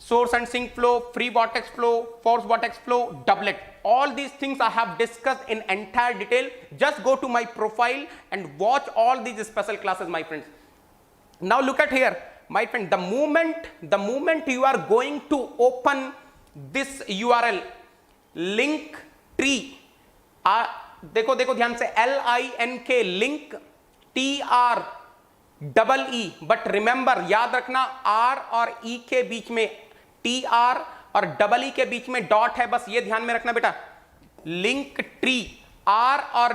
source and sink flow, free vortex flow, force vortex flow, doublet. All these things I have discussed in entire detail. Just go to my profile and watch all these special classes, my friends. Now look at here, my friend. The moment you are going to open this URL link tree, देखो देखो ध्यान से, LINK link TREE, but remember याद रखना R और E के बीच में, TR और EE के बीच में डॉट है, बस ये ध्यान में रखना बेटा। लिंक ट्री, R और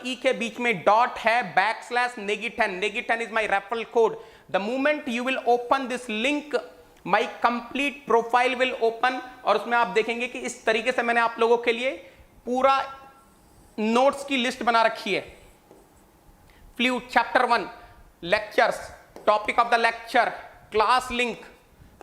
EE के बीच में डॉट है, /Negi10, Negi10 is my referral code. The moment you will open this link, my complete profile will open, और उसमें आप देखेंगे कि इस तरीके से मैंने आप लोगों के लिए पूरा नोट्स की लिस्ट बना रखी है। Fluid chapter 1 lectures, topic of the lecture, class link,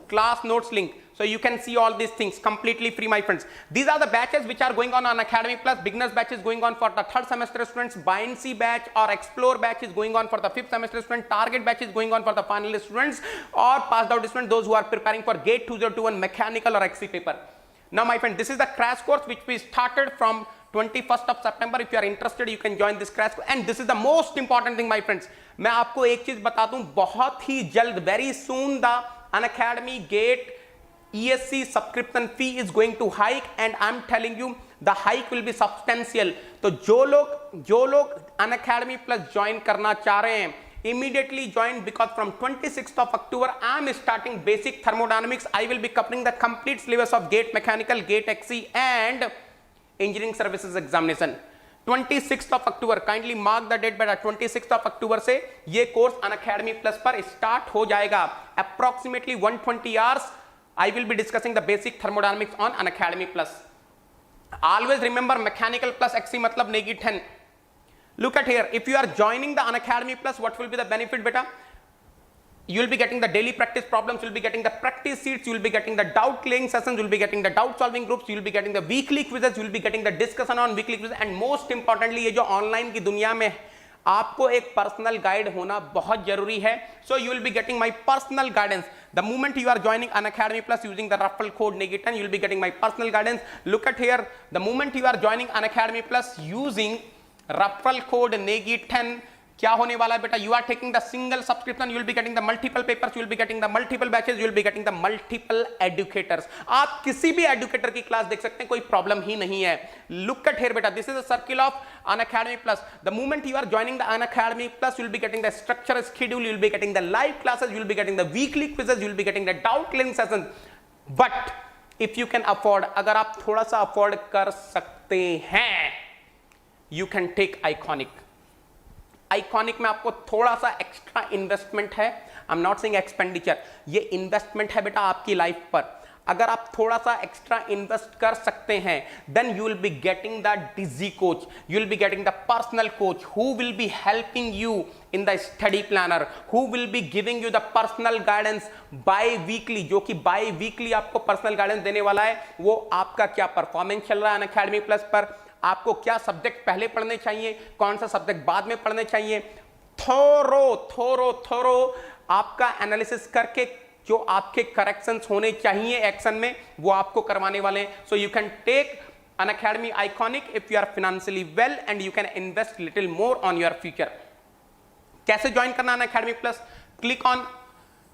class notes link, so you can see all these things completely free, my friends. These are the batches which are going on Academy Plus. Beginners batch is going on for the 3rd semester students, Buoyancy batch or Explore batch is going on for the 5th semester students, Target batch is going on for the final students or passed out students, those who are preparing for GATE 2021 mechanical or XC paper. Now my friend, this is the crash course which we started from 21st of September. If you are interested, you can join this crash course. And this is the most important thing, my friends. मैं आपको एक चीज बता दूं, बहुत ही जल्द, very soon the Unacademy GATE ESC subscription fee is going to hike, and I'm telling you the hike will be substantial. तो जो लोग Unacademy Plus join करना चाह रहे हैं, immediately join, because from 26th of October I am starting basic thermodynamics. I will be covering the complete syllabus of GATE Mechanical, GATE XC and Engineering Services Examination. 26th of October, kindly mark the date, बेटा 26th of October से ये course Unacademy Plus पर start हो जाएगा. Approximately 120 hours I will be discussing the basic thermodynamics on Unacademy Plus. Always remember, Mechanical plus XC मतलब Negi 10. Look at here, if you are joining the Unacademy Plus, what will be the benefit, beta? You will be getting the daily practice problems, you will be getting the practice sheets, you will be getting the doubt clearing sessions, you will be getting the doubt solving groups, you will be getting the weekly quizzes, you will be getting the discussion on weekly quizzes, and most importantly, ये जो online की दुनिया में आपको एक personal guide होना बहुत जरूरी है. So you will be getting my personal guidance. The moment you are joining Unacademy Plus using the referral code Negi10, you will be getting my personal guidance. Look at here, the moment you are joining Unacademy Plus using referral code Negi10, क्या होने वाला है बेटा? You are taking the single subscription, you will be getting the multiple papers, you will be getting the multiple batches, you will be getting the multiple educators. आप किसी भी educator की class देख सकते हैं, कोई प्रॉब्लम ही नहीं है. Look at here बेटा, this is a circle of Unacademy Plus. The moment you are joining the Unacademy Plus, you will be getting the structure schedule, you will be getting the live classes, you will be getting the weekly quizzes, you will be getting the doubt clearing sessions. But if you can afford, अगर आप थोड़ा सा afford कर सकते हैं, you can take Iconic. Iconic में आपको थोड़ा सा एक्स्ट्रा इन्वेस्टमेंट है. I am not saying expenditure, ये इन्वेस्टमेंट है बेटा आपकी लाइफ पर. अगर आप थोड़ा सा एक्स्ट्रा इन्वेस्ट कर सकते हैं, then you will be getting the digi coach, you will be getting the personal coach who will be helping you in the study planner, who will be giving you the personal guidance biweekly, जो कि biweekly आपको personal guidance देने वाला है. वो आपका क्या performance चल रहा है अनअकैडमी प्लस पर, आपको क्या सब्जेक्ट पहले पढ़ने चाहिए, कौन सा सब्जेक्ट बाद में पढ़ने चाहिए, थोरो आपका एनालिसिस करके जो आपके करेक्शंस होने चाहिए एक्शन में, वो आपको करवाने वाले हैं. So you can take Unacademy Iconic if you are financially well and you can invest little more on your future. कैसे ज्वाइन करना Unacademy Plus? Click on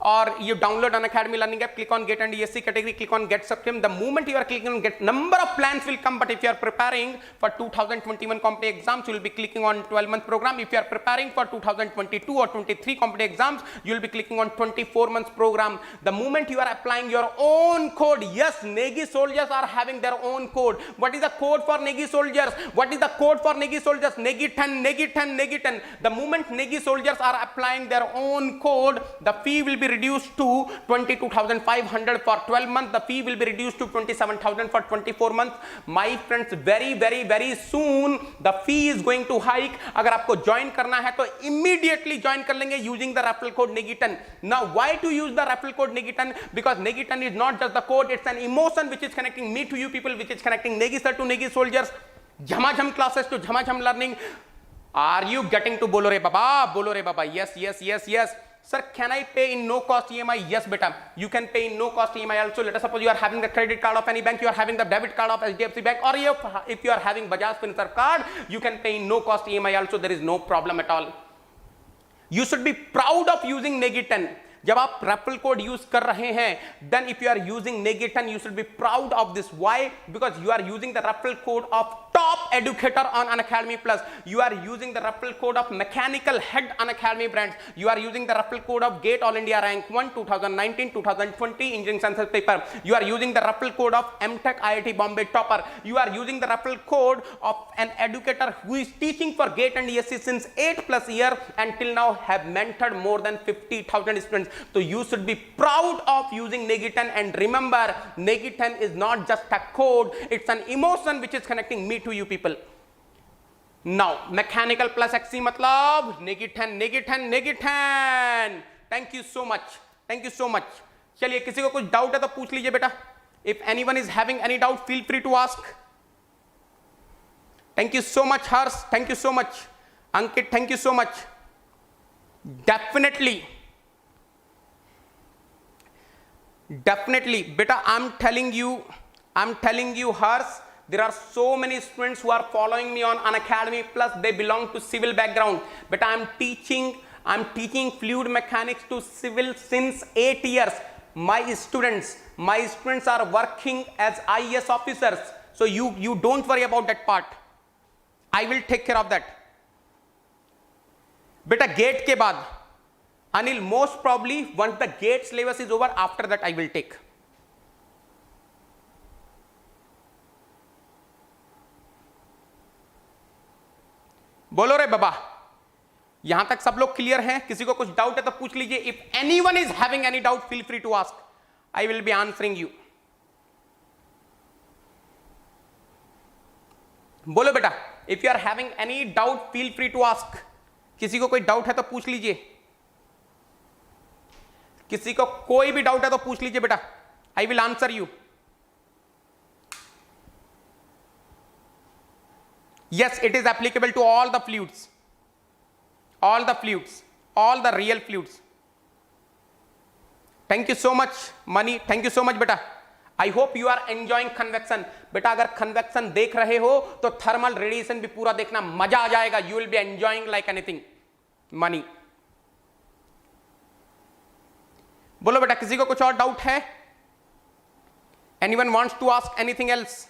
or you download Unacademy Learning app, click on Get and ESC category, click on Get Subscription. The moment you are clicking on Get, number of plans will come, but if you are preparing for 2021 competitive exams, you will be clicking on 12-month program. If you are preparing for 2022 or 23 competitive exams, you will be clicking on 24-month program. The moment you are applying your own code, yes, Negi soldiers are having their own code. What is the code for Negi soldiers? What is the code for Negi soldiers? Negi 10, Negi 10, Negi 10. The moment Negi soldiers are applying their own code, the fee will be reduced to 22,500 for 12 months. The fee will be reduced to 27,000 for 24 months. My friends, very soon the fee is going to hike. अगर आपको join करना है तो immediately join कर लेंगे using the referral code Negi10. Now, why to use the referral code Negi10? Because Negi10 is not just the code; it's an emotion which is connecting me to you people, which is connecting Negi sir to Negi soldiers, Jhamajham classes to Jhamajham learning. Are you getting to Bolo Re Baba? Bolo Re Baba. Yes. Sir, can I pay in no cost EMI? Yes, beta. You can pay in no cost EMI also. Let us suppose you are having the credit card of any bank, you are having the debit card of HDFC Bank, or if you are having Bajaj Finserv card, you can pay in no cost EMI also. There is no problem at all. You should be proud of using Negi10. जब आप referral code use कर रहे हैं, then if you are using नेगेटन you should be proud of this. Why? Because you are using the referral code of top educator on Unacademy Plus. You are using the referral code of Mechanical Head Unacademy brands. You are using the referral code of GATE All India Rank 1 2019-2020 Engineering Census paper. You are using the referral code of MTech IIT Bombay topper. You are using the referral code of an educator who is teaching for GATE and ESC since 8+ years and till now have mentored more than 50,000 students. So you should be proud of using Negiton, and remember, Negiton is not just a code, it's an emotion which is connecting me to you people. Now Mechanical Plus XC मतलब Negiton, Negiton, Negiton. Thank you so much, thank you so much. चलिए, किसी को कुछ doubt है तो पूछ लीजिए बेटा. If anyone is having any doubt, feel free to ask. Thank you so much Harsh, thank you so much Ankit, thank you so much. Definitely beta, I'm telling you Harsh, there are so many students who are following me on Unacademy Plus. They belong to civil background, but I'm teaching fluid mechanics to civil since 8 years. My students are working as IAS officers, so you don't worry about that part. I will take care of that. Beta, GATE के बाद Anil, most probably once the GATE syllabus is over, after that I will take. बोलो रे बाबा, यहां तक सब लोग clear हैं? किसी को कुछ डाउट है तो पूछ लीजिए. If anyone is having any doubt, feel free to ask. I will be answering you. बोलो बेटा, if you are having any doubt, feel free to ask. किसी को कोई डाउट है तो पूछ लीजिए. किसी को कोई भी डाउट है तो पूछ लीजिए बेटा. I will answer you. Yes, it is applicable to all the fluids, all the real fluids. Thank you so much Mani, thank you so much beta. I hope you are enjoying convection. बेटा अगर convection देख रहे हो तो thermal radiation भी पूरा देखना, मजा आ जाएगा. You will be enjoying like anything. Mani, बोलो बेटा, किसी को कुछ और डाउट है? Anyone wants to ask anything else?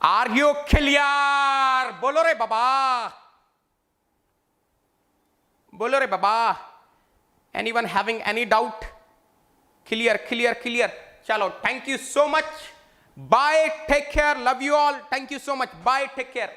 Are you clear? बोलो रे बाबा, बोलो रे बाबा. Anyone having any doubt? Clear. चलो, thank you so much. Bye, take care, love you all. Thank you so much. Bye, take care.